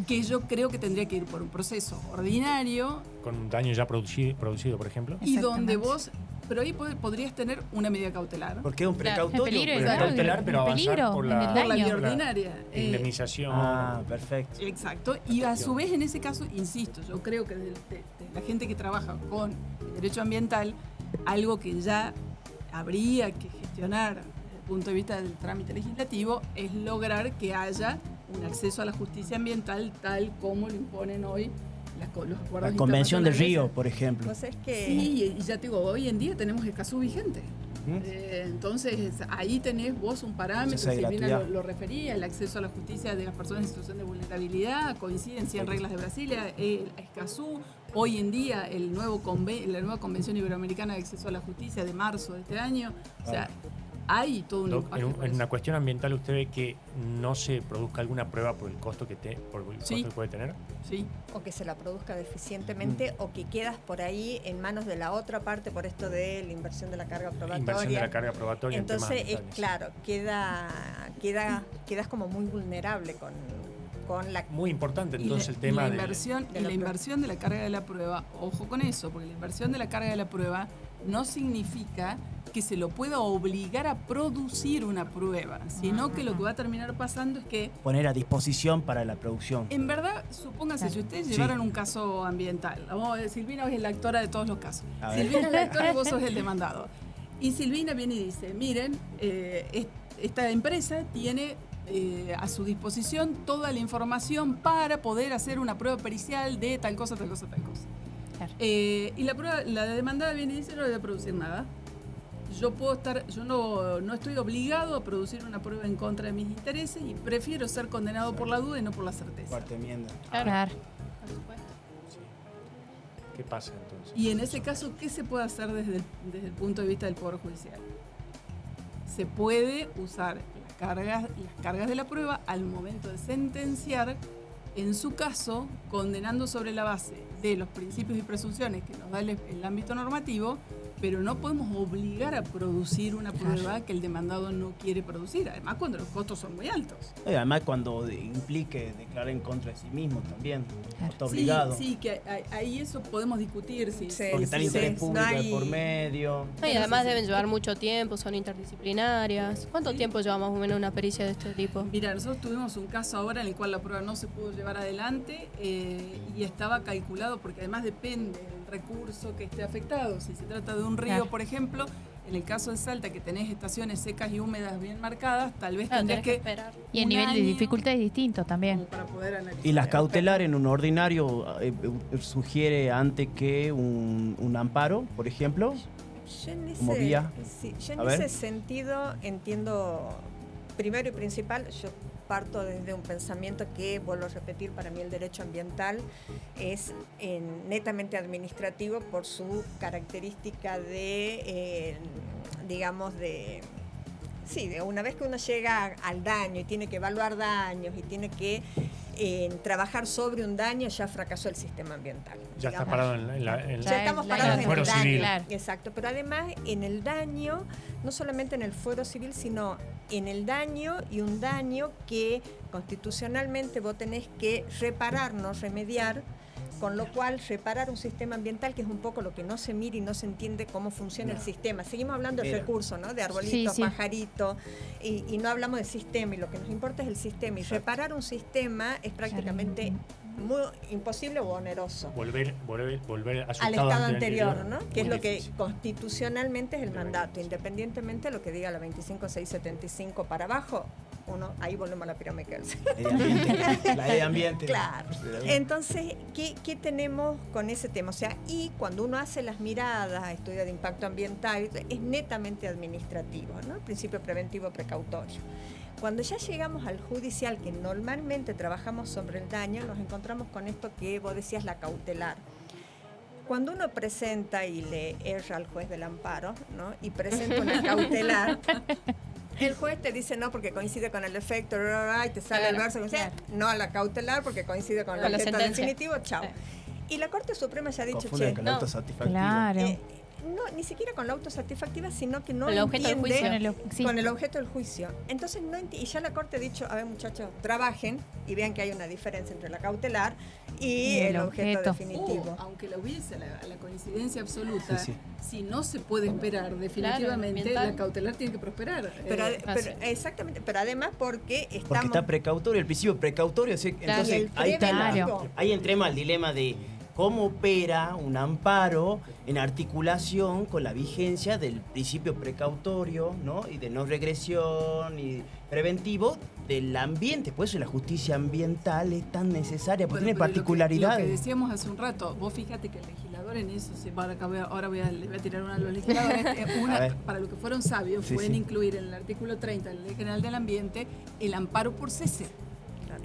que yo creo que tendría que ir por un proceso ordinario Con un daño ya producido, por ejemplo. y donde Exactamente. vos, pero ahí podrías tener una medida cautelar. Porque es un Claro, precautorio. en peligro pero- de Pero cautelar, pero avanzar peligro por en el la, Por la daño. vía ordinaria. indemnización. Ah, perfecto. Exacto, y a su vez en ese caso, insisto, yo creo que de la gente que trabaja con el derecho ambiental, algo que ya habría que gestionar desde el punto de vista del trámite legislativo es lograr que haya un acceso a la justicia ambiental tal como lo imponen hoy los acuerdos La Convención de internacionales. Río, por ejemplo. vos es que Sí, y ya te digo, hoy en día tenemos Escazú vigente. ¿Mm? Entonces, ahí tenés vos un parámetro, Acceso de Silvina gratuidad. lo refería, el acceso a la justicia de las personas en situación de vulnerabilidad, coinciden 100 reglas de Brasilia, Escazú, hoy en día la nueva Convención Iberoamericana de Acceso a la Justicia de marzo de este año, o sea, hay todo un impacto por En eso. una cuestión ambiental, ¿usted ve que no se produzca alguna prueba por el costo que Sí. puede tener? Sí. o que se la produzca deficientemente o que quedas por ahí en manos de la otra parte por esto de la inversión de la carga probatoria. Inversión de la carga probatoria Entonces, en temas ambientales. claro, quedas como muy vulnerable con la... Muy importante Y entonces la- el tema y la de... inversión, de y la la inversión de la carga de la prueba, ojo con eso, porque la inversión de la carga de la prueba no significa que se lo pueda obligar a producir una prueba, sino que lo que va a terminar pasando es que, Poner a disposición para la producción. en verdad, supóngase, Claro. si ustedes Sí. llevaran un caso ambiental, vamos a ver, Silvina es la actora de todos los casos. A ver. Silvina es la actora y vos sos el demandado. Y Silvina viene y dice, miren, esta empresa tiene a su disposición toda la información para poder hacer una prueba pericial de tal cosa, tal cosa, tal cosa. Claro. Y la demandada viene y dice, no le voy a producir nada. Yo no estoy obligado a producir una prueba en contra de mis intereses y prefiero ser condenado por la duda y no por la certeza. Cuarta enmienda. Claro. ¿Qué pasa entonces? Y en ese caso, ¿qué se puede hacer desde el punto de vista del Poder Judicial? Se puede usar las cargas de la prueba al momento de sentenciar, en su caso, condenando sobre la base de los principios y presunciones que nos da el ámbito normativo, pero no podemos obligar a producir una prueba que el demandado no quiere producir, además cuando los costos son muy altos. Y además cuando implique declarar en contra de sí mismo también. Claro. Está obligado. Sí, que ahí eso podemos discutir. Sí, Sí, Porque está el sí, interés sí, público no de hay- por medio. No, y además deben llevar mucho tiempo, son interdisciplinarias. ¿Cuánto tiempo lleva más o menos una pericia de este tipo? Mira, nosotros tuvimos un caso ahora en el cual la prueba no se pudo llevar adelante y estaba calculado porque además depende del recurso que esté afectado. Si se trata de un río, Claro. por ejemplo, en el caso de Salta, que tenés estaciones secas y húmedas bien marcadas, tal vez Claro, tendrías tenés que esperar. Y el un nivel de año dificultad es distinto también. como para poder analizar. Y las cautelares en un ordinario sugiere antes que un amparo, por ejemplo. Yo en Como ese, vía. sí, yo en A ver. ese sentido entiendo, primero y principal, yo parto desde un pensamiento que, vuelvo a repetir, para mí el derecho ambiental es netamente administrativo por su característica de, digamos, de una vez que uno llega al daño y tiene que evaluar daños y tiene que trabajar sobre un daño, ya fracasó el sistema ambiental. Ya está digamos. parado en la... en Ya la- estamos la- parados la- en fuero el daño. civil. Claro. Exacto, pero además en el daño, no solamente en el fuero civil, sino en el daño y un daño que constitucionalmente vos tenés que reparar, no remediar, con lo cual reparar un sistema ambiental que es un poco lo que no se mira y no se entiende cómo funciona el sistema. Seguimos hablando del Mira. recurso, ¿no? De arbolitos, Sí, sí. pajaritos, y no hablamos del sistema, y lo que nos importa es el sistema. Y reparar un sistema es prácticamente muy imposible o oneroso. Volver a su Al estado anterior, anterior, ¿no? Que es muy lo que difícil. constitucionalmente es el mandato, independientemente de lo que diga la 25675 para abajo, ahí volvemos a la pirámide Kelsen. Medio ambiente, la ley de ambiente. Claro. Entonces, ¿qué tenemos con ese tema? O sea, y cuando uno hace las miradas, estudio de impacto ambiental, es netamente administrativo, ¿no? El principio preventivo precautorio. Cuando ya llegamos al judicial, que normalmente trabajamos sobre el daño, nos encontramos con esto que vos decías, la cautelar. Cuando uno presenta y le erra al juez del amparo, ¿no? Y presenta una cautelar, el juez te dice no porque coincide con el efecto, y te sale el Claro, verso, claro. no a la cautelar porque coincide con el Con la objeto sentencia. definitivo, chao. Sí. Y la Corte Suprema ya ha dicho, Confunden che, con la no. autosatisfactiva. Claro. no, ni siquiera con la autosatisfactiva, sino que no Con el objeto del entiende juicio. Sí. con el objeto del juicio. Entonces, y ya la Corte ha dicho, a ver muchachos, trabajen y vean que hay una diferencia entre la cautelar y el objeto definitivo. Aunque la hubiese la coincidencia absoluta, Sí, sí. si no se puede esperar definitivamente, ambiental. la cautelar tiene que prosperar. Pero, así. exactamente, pero además porque Porque estamos... está precautorio, el principio precautorio. ¿Sí? Claro. Entonces, Y el ahí, preventivo. ahí entremos al dilema de cómo opera un amparo en articulación con la vigencia del principio precautorio, ¿no? Y de no regresión y preventivo del ambiente. Por eso la justicia ambiental es tan necesaria, porque Bueno, tiene pero particularidades. Lo que decíamos hace un rato, vos fíjate que el legislador en eso, le voy a tirar una a los legisladores, A ver. para lo que fueron sabios, Sí, pueden sí. incluir en el artículo 30 de la Ley General del Ambiente el amparo por cese,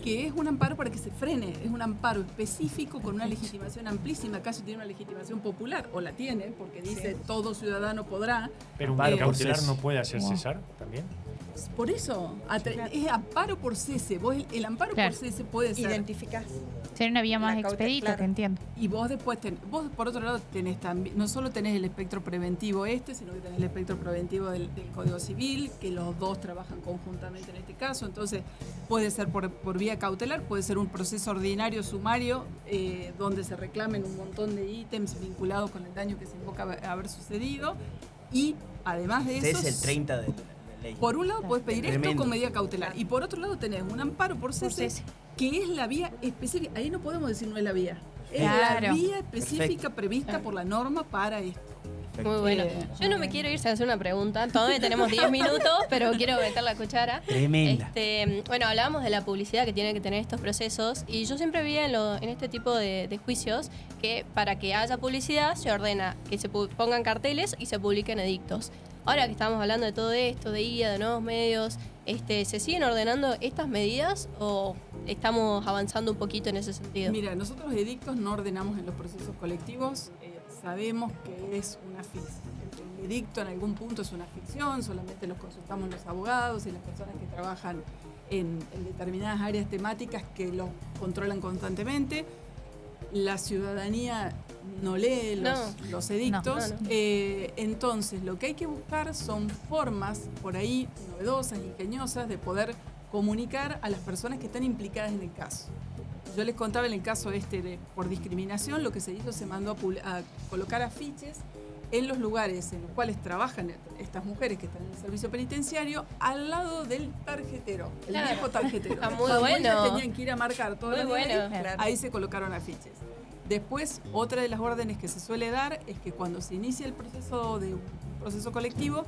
que es un amparo para que se frene, es un amparo específico con una legitimación amplísima, casi tiene una legitimación popular, o la tiene, porque dice todo ciudadano podrá. Pero un Amparo por cautelar cese. no puede hacer Wow. cesar también. Por eso, es amparo por cese. Vos el amparo Claro. por cese puede ser Identificás. Sería una vía más La cautela, expedita, claro. que entiendo. Y vos después, vos por otro lado tenés también, no solo tenés el espectro preventivo sino que tenés el espectro preventivo del Código Civil, que los dos trabajan conjuntamente en este caso. Entonces puede ser por vía cautelar, puede ser un proceso ordinario sumario donde se reclamen un montón de ítems vinculados con el daño que se invoca haber sucedido. Y además de Este eso, es el 30 de la ley. por un lado podés pedir esto Tremendo. con medida cautelar y por otro lado tenés un amparo por cese, que es la vía específica. Ahí no podemos decir no es la vía. Es la Claro. vía específica Perfecto. prevista por la norma para esto. Muy bueno. Yo no me quiero ir sin hacer una pregunta. Todavía tenemos 10 minutos, pero quiero meter la cuchara. Tremenda. Bueno, hablábamos de la publicidad que tienen que tener estos procesos y yo siempre vi en este tipo de juicios que para que haya publicidad se ordena que se pongan carteles y se publiquen edictos. Ahora que estamos hablando de todo esto, de IA, de nuevos medios, ¿se siguen ordenando estas medidas o estamos avanzando un poquito en ese sentido? Mira, nosotros edictos no ordenamos en los procesos colectivos. Sabemos que es una ficción. El edicto en algún punto es una ficción, solamente los consultamos los abogados y las personas que trabajan en determinadas áreas temáticas que los controlan constantemente. La ciudadanía no lee los edictos. No. Entonces, lo que hay que buscar son formas por ahí novedosas, ingeniosas, de poder comunicar a las personas que están implicadas en el caso. Yo les contaba en el caso por discriminación, lo que se hizo, se mandó a colocar afiches en los lugares en los cuales trabajan estas mujeres que están en el servicio penitenciario, al lado del tarjetero, el Claro. viejo tarjetero. Está muy Cuando ellas bueno. tenían que ir a marcar todos Muy los días, bueno. ahí se colocaron afiches. Después, otra de las órdenes que se suele dar es que cuando se inicia el proceso de un proceso colectivo,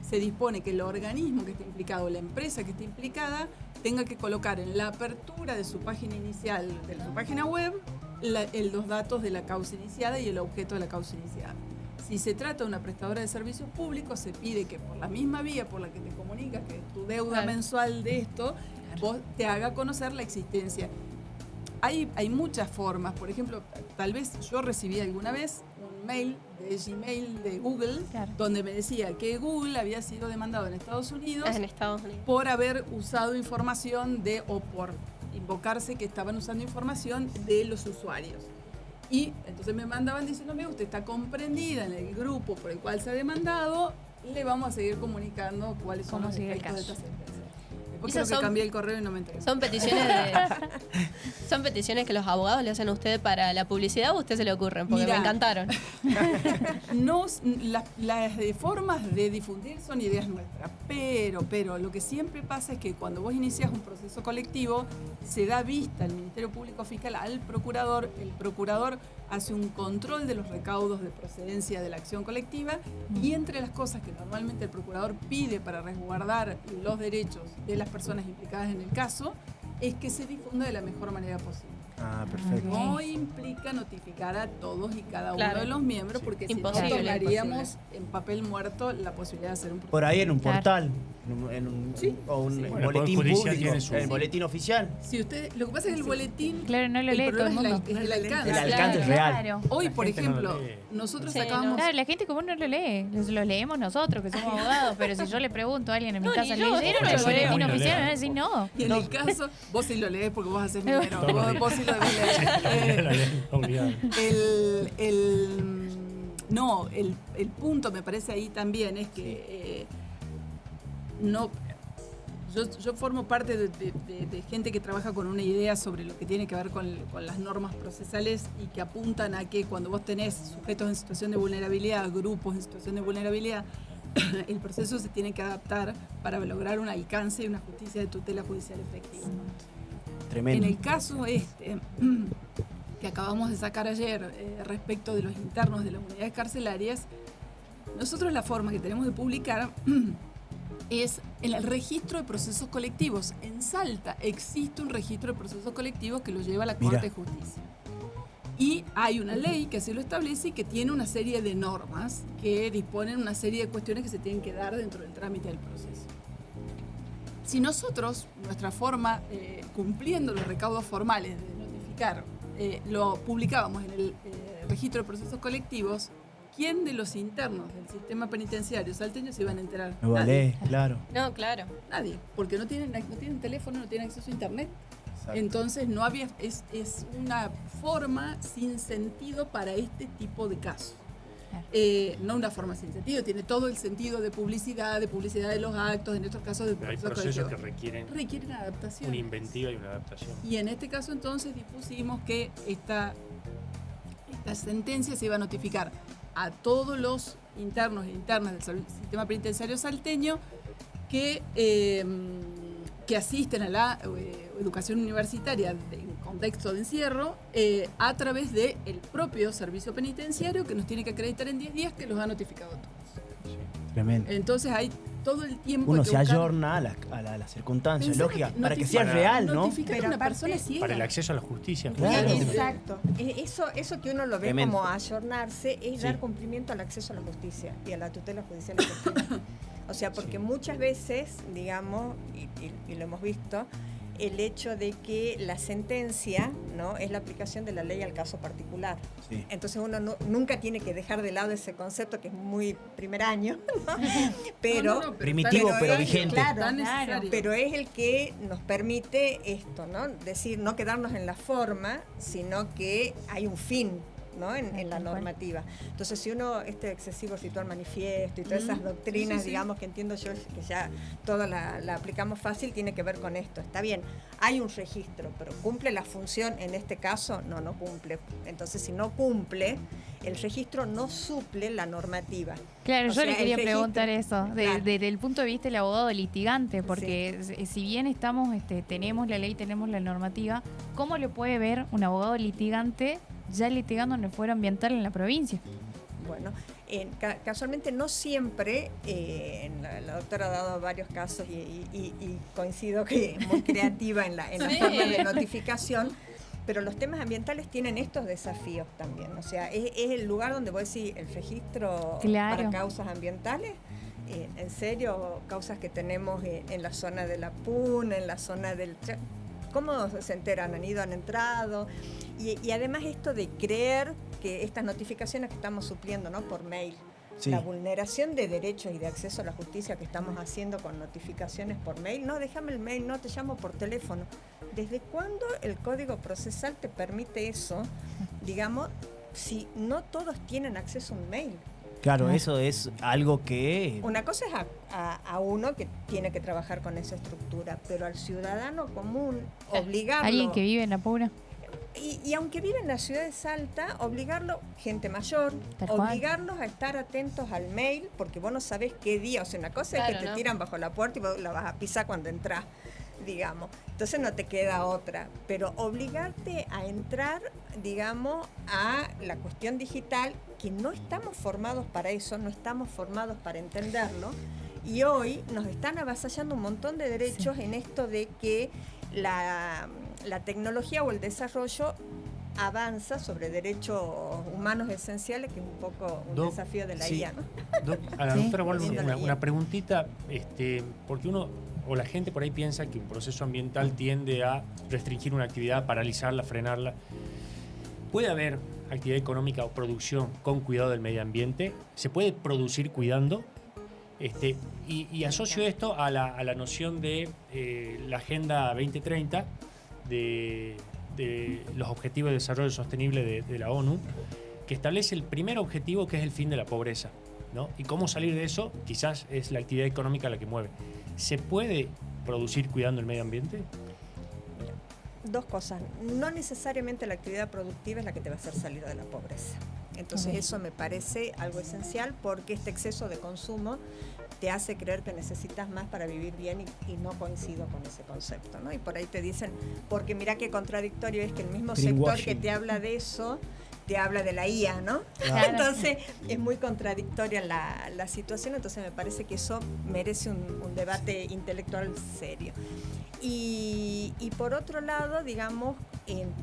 se dispone que el organismo que esté implicado, la empresa que esté implicada, tenga que colocar en la apertura de su página inicial, de su página web, los datos de la causa iniciada y el objeto de la causa iniciada. Si se trata de una prestadora de servicios públicos, se pide que por la misma vía por la que te comunicas, que es tu deuda Claro. mensual de esto, vos te haga conocer la existencia. Hay muchas formas. Por ejemplo, tal vez yo recibí alguna vez un mail de Gmail de Google, Claro. donde me decía que Google había sido demandado en Estados Unidos En Estados Unidos. por haber usado información o por invocarse que estaban usando información de los usuarios. Y entonces me mandaban diciéndome, usted está comprendida en el grupo por el cual se ha demandado, le vamos a seguir comunicando cuáles son ¿Cómo los sigue el efectos de caso? esta sentencia. Después Esas creo que son- cambié el correo y no me enteré. ¿Son peticiones que los abogados le hacen a usted para la publicidad o a usted se le ocurren? Porque Mirá. me encantaron. Las formas de difundir son ideas nuestras, pero lo que siempre pasa es que cuando vos inicias un proceso colectivo, se da vista al Ministerio Público Fiscal al procurador, el procurador hace un control de los recaudos de procedencia de la acción colectiva y entre las cosas que normalmente el procurador pide para resguardar los derechos de las personas implicadas en el caso, es que se difunda de la mejor manera posible. Ah, perfecto. No implica notificar a todos y cada uno Claro. de los miembros, porque Imposible. si no tornaríamos en papel muerto la posibilidad de hacer un Por ahí en un Claro. portal, o un Bueno, el boletín Poder Judicial público, tiene su- el boletín oficial. Si usted, lo que pasa es que el boletín, Claro, no lo el lee todo problema el es mundo. es el alcance. El alcance es real. Claro. Hoy, La por gente no lo ejemplo, lee. nosotros Sí, acabamos... Claro, la gente común no lo lee, lo leemos nosotros que somos abogados, pero si yo le pregunto a alguien en mi No, casa, ni yo. ¿leyeron La el gente boletín común no oficial? lee. Me van a decir no. Y en el caso, vos sí lo lees porque vos haces minero, Todos los días. vos sí lo debes leer. La ley, obligado. El punto me parece ahí también es que no... Yo formo parte de gente que trabaja con una idea sobre lo que tiene que ver con las normas procesales y que apuntan a que cuando vos tenés sujetos en situación de vulnerabilidad, grupos en situación de vulnerabilidad, el proceso se tiene que adaptar para lograr un alcance y una justicia de tutela judicial efectiva. Tremendo. En el caso que acabamos de sacar ayer respecto de los internos de las unidades carcelarias, nosotros la forma que tenemos de publicar es en el registro de procesos colectivos. En Salta existe un registro de procesos colectivos que lo lleva la Mira. Corte de Justicia. Y hay una ley que así lo establece y que tiene una serie de normas que disponen una serie de cuestiones que se tienen que dar dentro del trámite del proceso. Si nosotros, nuestra forma, cumpliendo los recaudos formales de notificar, lo publicábamos en el registro de procesos colectivos, ¿quién de los internos del sistema penitenciario salteño se iban a enterar? No Nadie. vale, claro. No, claro. Nadie, porque no tienen teléfono, no tienen acceso a internet. Entonces no había, es una forma sin sentido para este tipo de casos. No una forma sin sentido, tiene todo el sentido de publicidad de los actos, en estos casos de Pero hay procesos que requieren adaptación. una inventiva y una adaptación. Y en este caso entonces dispusimos que esta sentencia se iba a notificar a todos los internos e internas del sistema penitenciario salteño que asisten a la educación universitaria en contexto de encierro a través del propio servicio penitenciario, que nos tiene que acreditar en 10 días que los ha notificado a todos. Tremendo. Entonces hay todo el tiempo Uno que se buscar- ayorna a las circunstancias Pensá lógicas, que para que sea notificar- real, ¿no? Notificar a Pero una aparte- persona ciega. Para el acceso a la justicia. Claro. Exacto. Eso que uno lo ve Tremendo. como ayornarse es Sí. dar cumplimiento al acceso a la justicia y a la tutela judicial efectiva. O sea, porque muchas veces, digamos, y lo hemos visto, el hecho de que la sentencia, ¿no?, es la aplicación de la ley al caso particular. Sí. Entonces uno nunca tiene que dejar de lado ese concepto que es muy primer año, ¿no? Pero Primitivo, pero es, vigente. Claro, Tan necesario. pero es el que nos permite esto, ¿no? Decir, no quedarnos en la forma, sino que hay un fin, ¿no?, en la Tal cual. normativa. Entonces, si uno, este excesivo ritual manifiesto y todas esas doctrinas, Sí, sí. digamos, que entiendo yo que ya toda la aplicamos fácil, tiene que ver con esto. Está bien, hay un registro, pero ¿cumple la función en este caso? No cumple. Entonces, si no cumple, el registro no suple la normativa. Claro, O yo sea, le el quería registro- preguntar eso, Claro. desde el punto de vista del abogado litigante, porque si bien estamos, tenemos la ley, tenemos la normativa, ¿cómo lo puede ver un abogado litigante ya litigando en el fuero ambiental en la provincia? Bueno, casualmente no siempre, la doctora ha dado varios casos y coincido que es muy creativa en la Sí. forma de notificación, pero los temas ambientales tienen estos desafíos también. O sea, es el lugar donde vos decís el registro Claro. para causas ambientales. En serio, causas que tenemos en la zona de la PUN, en la zona del... ¿Cómo se enteran? ¿Han ido, han entrado? Y además esto de creer que estas notificaciones que estamos supliendo, ¿no?, por mail, Sí. la vulneración de derechos y de acceso a la justicia que estamos haciendo con notificaciones por mail, no, déjame el mail, no, te llamo por teléfono. ¿Desde cuándo el Código Procesal te permite eso? Digamos, si no todos tienen acceso a un mail. Claro, eso es algo que... Una cosa es a uno que tiene que trabajar con esa estructura, pero al ciudadano común, obligarlo... Alguien que vive en la pura. Y aunque vive en la ciudad de Salta, obligarlo, gente mayor, Tal cual. obligarlos a estar atentos al mail, porque vos no sabés qué día. O sea, una cosa es Claro, que te ¿no? tiran bajo la puerta y vos la vas a pisar cuando entras, digamos. Entonces no te queda otra. Pero obligarte a entrar, digamos, a la cuestión digital, que no estamos formados para eso, no estamos formados para entenderlo. Y hoy nos están avasallando un montón de derechos en esto de que la tecnología o el desarrollo avanza sobre derechos humanos esenciales, que es un poco un Doc, desafío de la sí. IA, ¿no? A la Sí. doctora Wolf, Volviendo a la una guía. preguntita, porque uno o la gente por ahí piensa que un proceso ambiental tiende a restringir una actividad, paralizarla, frenarla. ¿Puede haber actividad económica o producción con cuidado del medio ambiente? ¿Se puede producir cuidando? Y asocio esto a la noción de la Agenda 2030, de los Objetivos de Desarrollo Sostenible de la ONU, que establece el primer objetivo, que es el fin de la pobreza, ¿no? Y cómo salir de eso, quizás es la actividad económica la que mueve. ¿Se puede producir cuidando el medio ambiente? Dos cosas. No necesariamente la actividad productiva es la que te va a hacer salir de la pobreza. Entonces Ok. eso me parece algo esencial, porque este exceso de consumo te hace creer que necesitas más para vivir bien y no coincido con ese concepto, ¿no? Y por ahí te dicen, porque mira qué contradictorio es que el mismo sector que Greenwashing. te habla de eso, te habla de la IA, ¿no? Claro. Entonces es muy contradictoria la situación, entonces me parece que eso merece un debate intelectual serio. Y por otro lado, digamos,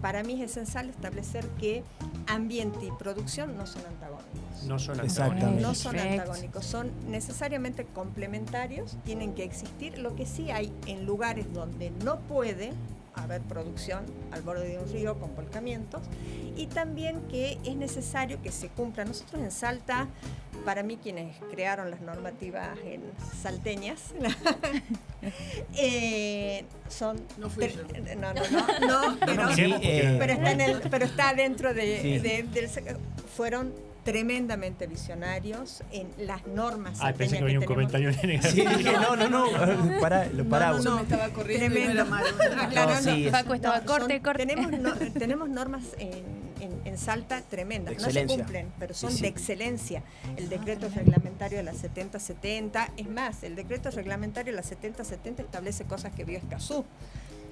para mí es esencial establecer que ambiente y producción no son antagónicos. No son Exactamente. antagónicos. No son Perfecto. antagónicos, son necesariamente complementarios, tienen que existir. Lo que sí hay en lugares donde no puede, haber producción al borde de un río con volcamientos, y también que es necesario que se cumpla. Nosotros en Salta, para mí quienes crearon las normativas salteñas, son... No fui yo. pero está dentro Sí. fueron tremendamente visionarios en las normas salteñas Pensé que venía un tenemos. comentario negativo. Sí, dije, no, pará, lo paramos. No, me estaba corriendo y no Tremendo. era malo. Claro, No, sí, Facu estaba corte. Tenemos normas en Salta tremendas. De No se excelencia. cumplen, pero son Sí, sí. de excelencia. El decreto reglamentario de la 7070, es más, el decreto reglamentario de la 7070 establece cosas que vio Escazú.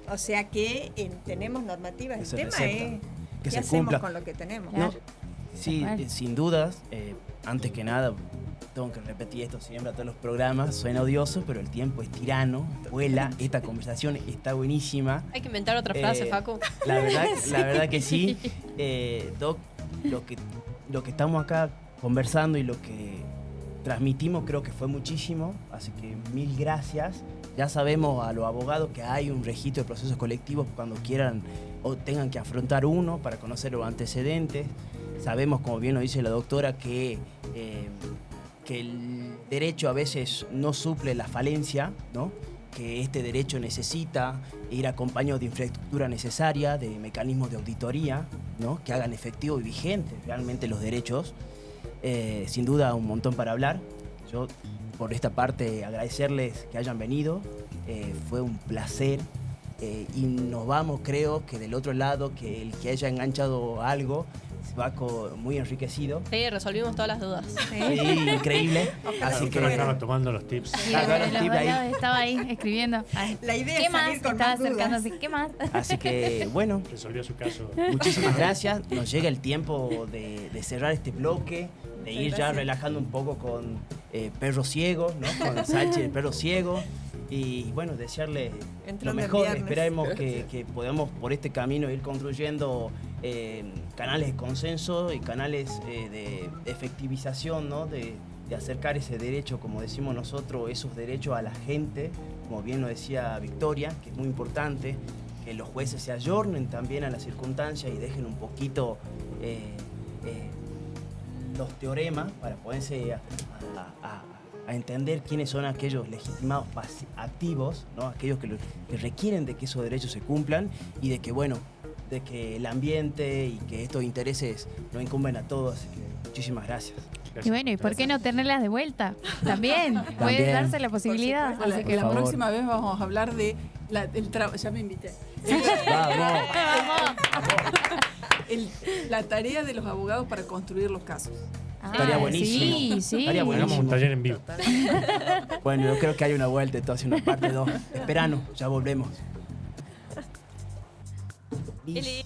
O sea que tenemos normativas. Que El se tema recepta, es que qué se hacemos cumpla. con lo que tenemos. No, Claro. sí, Tal cual. sin dudas, antes que nada, tengo que repetir esto siempre a todos los programas, suena odioso, pero el tiempo es tirano, vuela, esta conversación está buenísima. Hay que inventar otra frase, Facu. La verdad que sí. Doc, lo que estamos acá conversando y lo que transmitimos creo que fue muchísimo, así que mil gracias. Ya sabemos a los abogados que hay un registro de procesos colectivos cuando quieran o tengan que afrontar uno para conocer los antecedentes. Sabemos, como bien lo dice la doctora, que el derecho a veces no suple la falencia, ¿no? Que este derecho necesita ir acompañado de infraestructura necesaria, de mecanismos de auditoría, ¿no? Que hagan efectivo y vigentes realmente los derechos. Sin duda un montón para hablar. Yo por esta parte agradecerles que hayan venido, fue un placer y nos vamos, creo que del otro lado, que el que haya enganchado algo se va muy enriquecido. Sí, resolvimos todas las dudas. Sí, increíble. La Así doctora que estaba tomando los tips. Sí, Claro, los tip ahí. variados estaba ahí escribiendo. Ay, La idea ¿qué es más? salir con Estaba más dudas. acercándose. ¿Qué más? Así que, bueno, Resolvió su caso. muchísimas gracias. Nos llega el tiempo de cerrar este bloque, de ir ya gracias. relajando un poco con Perro Ciego, ¿no? Con Sánchez, el Perro Ciego. Y bueno, desearle lo Entrando el mejor. viernes. Esperemos que podamos por este camino ir construyendo canales de consenso y canales de efectivización, ¿no? De acercar ese derecho, como decimos nosotros, esos derechos a la gente, como bien lo decía Victoria, que es muy importante, que los jueces se ayornen también a las circunstancias y dejen un poquito los teoremas para poderse a entender quiénes son aquellos legitimados activos, ¿no? Aquellos que requieren de que esos derechos se cumplan y de que, bueno, de que el ambiente y que estos intereses nos incumben a todos. Así que muchísimas gracias. Y bueno, ¿y por qué no tenerlas de vuelta? También, puede También. darse la posibilidad. Por supuesto, Así que la favor. próxima vez vamos a hablar de ya me invité. Vamos. La tarea de los abogados para construir los casos. Estaría buenísimo. Sí, sí. Estaría Hagamos buenísimo. un taller en vivo. Bueno, yo creo que hay una vuelta, entonces una parte 2. Esperanos, ya volvemos. Eli.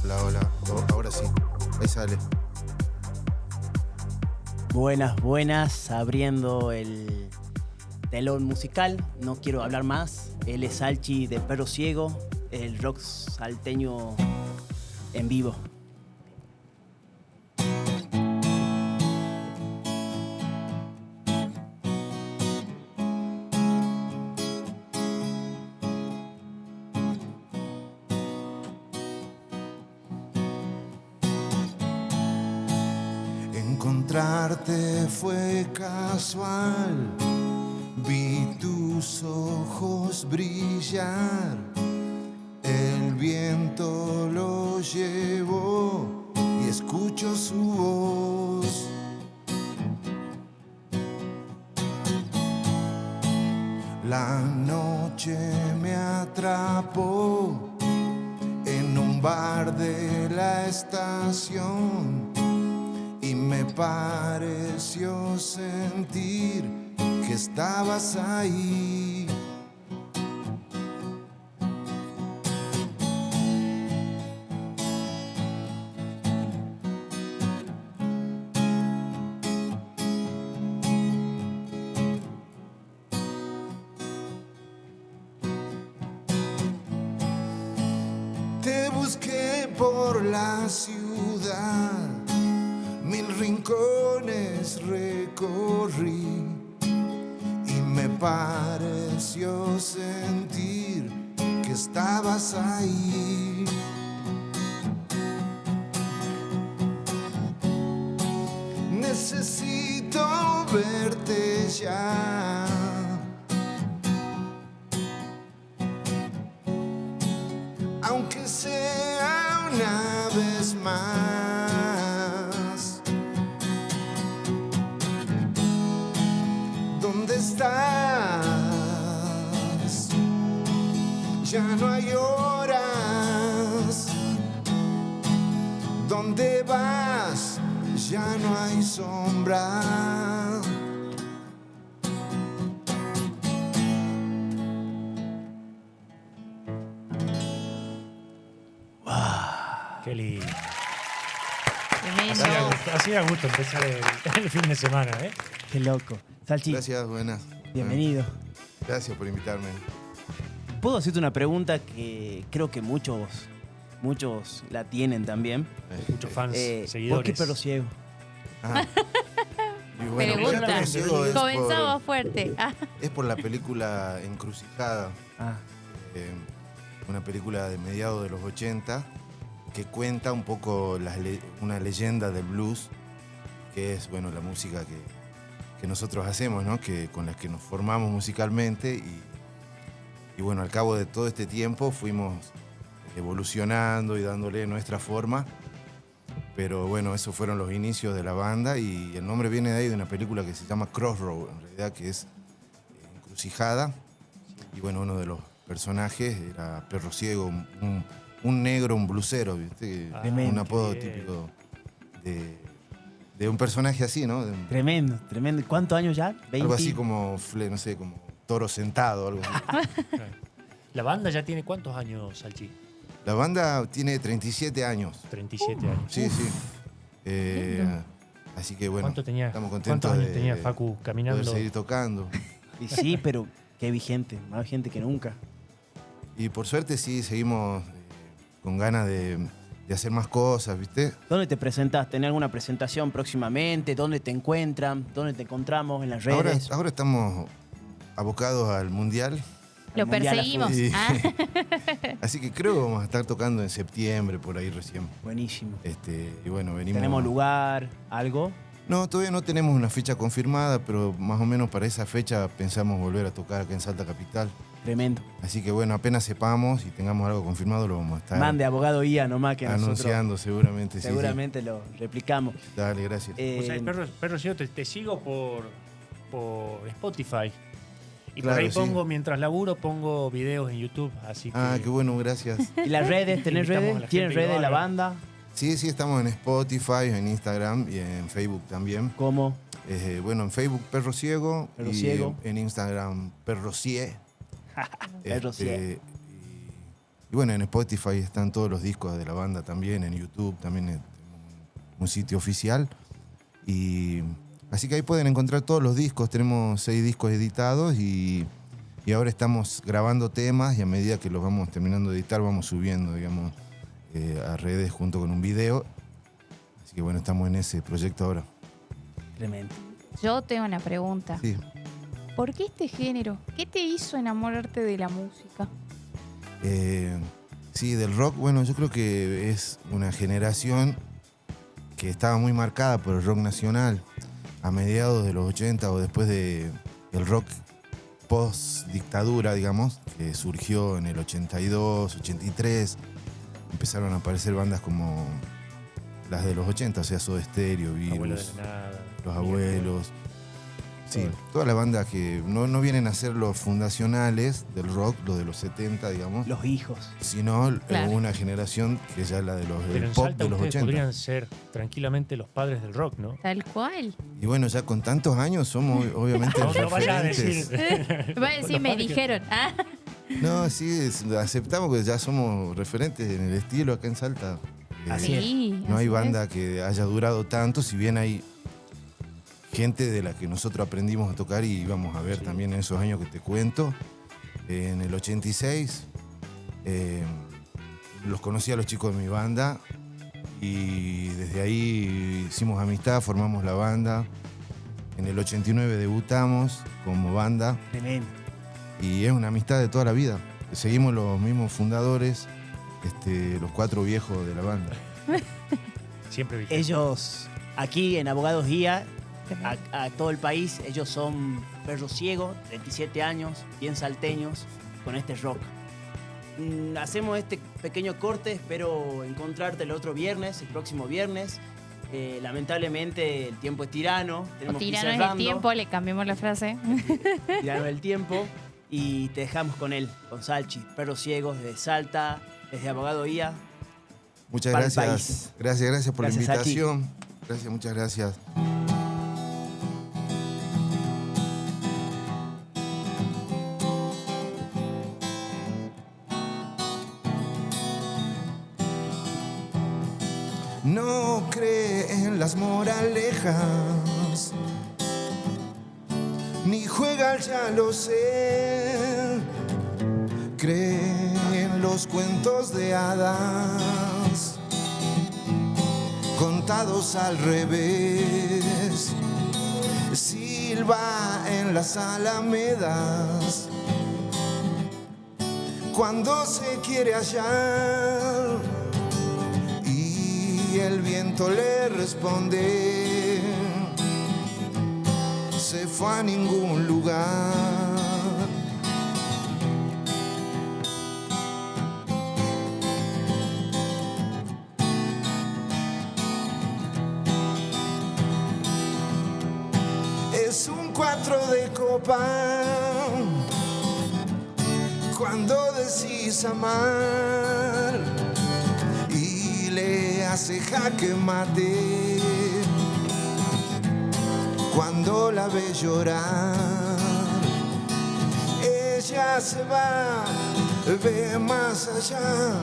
Hola, hola. Ahora sí. Ahí sale. Buenas, buenas. Abriendo el telón musical. No quiero hablar más. Él es Salchi de Perro Ciego. El rock salteño en vivo. Encontrarte fue casual, vi tus ojos brillar, el viento lo llevó y escucho su voz. La noche me atrapó en un bar de la estación y me pareció sentir que estabas ahí. Te busqué por la ciudad, mil rincones recorrí y me pareció sentir que estabas ahí. Necesito verte ya. Aunque sea una vez más. ¿Dónde estás? Ya no hay horas. ¿Dónde vas? Ya no hay sombra. Qué lindo. Tremendo. Así da gusto empezar el fin de semana, ¿eh? Qué loco. Salchi, Gracias, buenas. bienvenido. Gracias por invitarme. ¿Puedo hacerte una pregunta que creo que muchos la tienen también? Muchos fans, ¿Por seguidores. qué Perro Ciego? Ah. Y bueno, Pregunta. Perro Ciego es Comenzamos fuerte. es por la película Encrucijada, Ah, una película de mediados de los 80 que cuenta un poco una leyenda del blues, que es bueno la música que nosotros hacemos, ¿no? Con la que nos formamos musicalmente y bueno, al cabo de todo este tiempo fuimos evolucionando y dándole nuestra forma, pero bueno, esos fueron los inicios de la banda y el nombre viene de ahí, de una película que se llama Crossroad, en realidad, que es Encrucijada, y bueno, uno de los personajes era Perro Ciego, un negro, un blusero, ¿viste? Un apodo típico de un personaje así, ¿no? tremendo, tremendo. ¿Cuántos años ya? 20. Algo así como, no sé, como toro sentado, algo así. ¿La banda ya tiene cuántos años, Salchi? La banda tiene 37 años. 37 años. Sí, sí. Así que bueno, estamos contentos ¿Cuántos años de tenía Facu caminando? poder seguir tocando. Y sí, pero qué vigente, más vigente que nunca. Y por suerte sí, seguimos con ganas de hacer más cosas, ¿viste? ¿Dónde te presentás? ¿Tenés alguna presentación próximamente? ¿Dónde te encuentran? ¿Dónde te encontramos? ¿En las redes? Ahora estamos abocados al Mundial. Lo Al Mundial a perseguimos. Sí. Ah. Así que creo que vamos a estar tocando en septiembre, por ahí recién. Buenísimo. Y bueno, venimos... ¿Tenemos lugar? ¿Algo? No, todavía no tenemos una fecha confirmada, pero más o menos para esa fecha pensamos volver a tocar acá en Salta Capital. Tremendo. Así que bueno, apenas sepamos y tengamos algo confirmado, lo vamos a estar Mande abogado IA nomás que anunciando nosotros seguramente. Sí, seguramente lo replicamos. sí. Dale, gracias. O sea, Perro Ciego, te sigo por Spotify. Y Claro, por ahí sí. mientras laburo, pongo videos en YouTube. Así que Qué bueno, gracias. ¿Y las redes? ¿Tenés Invitamos a redes? la ¿Tienen gente que redes lo la haga. banda? Sí, estamos en Spotify, en Instagram y en Facebook también. ¿Cómo? Bueno, en Facebook Perro Ciego. Perro y Ciego. En Instagram Perro Cie. Perro Ciego. Y bueno, en Spotify están todos los discos de la banda también, en YouTube también es un sitio oficial. Y así que ahí pueden encontrar todos los discos. Tenemos 6 discos editados y ahora estamos grabando temas y a medida que los vamos terminando de editar vamos subiendo, digamos, a redes junto con un video. Así que bueno, estamos en ese proyecto ahora. Tremendo. Yo tengo una pregunta. Sí. ¿Por qué este género? ¿Qué te hizo enamorarte de la música? Sí, del rock, bueno, yo creo que es una generación que estaba muy marcada por el rock nacional a mediados de los 80 o después del rock post-dictadura, digamos, que surgió en el 82, 83. Empezaron a aparecer bandas como las de los 80, o sea, Soda Stereo, Abuelo Virus, de la Nada, Los Abuelos. Sí, todas las bandas que no vienen a ser los fundacionales del rock, los de los 70, digamos, Los hijos. sino Claro. una generación que ya es la de los Pero del en pop Salta de los ustedes 80. podrían ser tranquilamente los padres del rock, ¿no? Tal cual. Y bueno, ya con tantos años somos obviamente No vaya a referentes. decir. Va a decir, Los me padres que- dijeron. Ah, No, sí, aceptamos que ya somos referentes en el estilo acá en Salta. Así es. sí, No hay así banda que haya durado tanto, si bien hay gente de la que nosotros aprendimos a tocar y íbamos a ver también en esos años que te cuento. En el 86 los conocí a los chicos de mi banda y desde ahí hicimos amistad, formamos la banda. En el 89 debutamos como banda Tremendo. y es una amistad de toda la vida. Seguimos los mismos fundadores, los 4 viejos de la banda. Siempre vigente. Ellos, aquí en Abogados Guía, a todo el país, ellos son perros ciegos, 37 años, bien salteños, con este rock. Hacemos este pequeño corte, espero encontrarte el otro viernes, el próximo viernes. Lamentablemente el tiempo es tirano, O tenemos que ir tirano es el cerrando. tiempo, le cambiamos la frase. Tirano del tiempo. Y te dejamos con él, con Salchi, Perros Ciegos de Salta, desde Abogado Guía. Muchas Para el gracias. país. Gracias por Gracias la a ti. invitación. Gracias, muchas gracias. No cree en las moralejas, ni juega al ya lo sé. Cree en los cuentos de hadas, contados al revés. Silba en las alamedas cuando se quiere hallar y el viento le responde. Se fue a ningún lugar. Es un 4 de copa cuando decís amar y le hace jaque mate cuando la ves llorar. Ella se va, ve más allá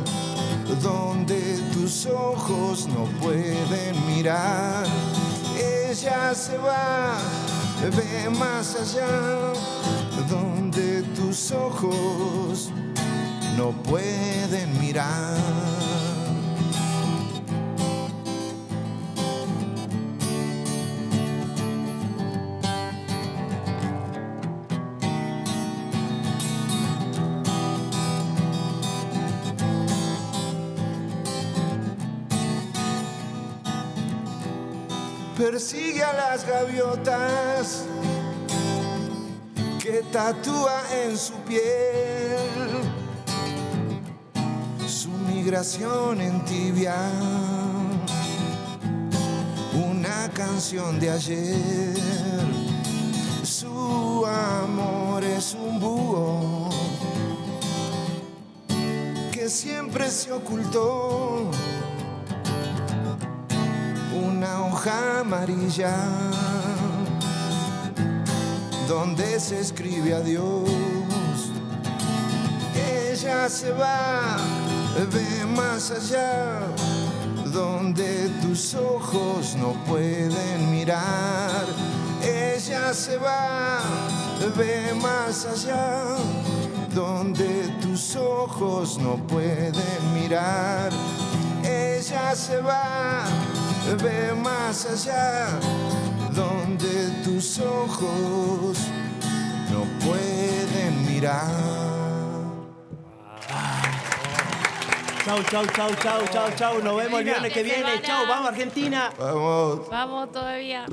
donde tus ojos no pueden mirar. Ella se va, ve más allá donde tus ojos no pueden mirar. Persigue a las gaviotas que tatúa en su piel su migración en tibia, una canción de ayer. Su amor es un búho que siempre se ocultó, una hoja amarilla donde se escribe adiós. Ella se va, ve más allá, donde tus ojos no pueden mirar. Ella se va, ve más allá, donde tus ojos no pueden mirar. Ella se va, ve más allá, donde tus ojos no pueden mirar. Chau, chau, chau, chau, chau, chau. Nos vemos el viernes que viene. Chau, vamos Argentina. Vamos. Vamos todavía.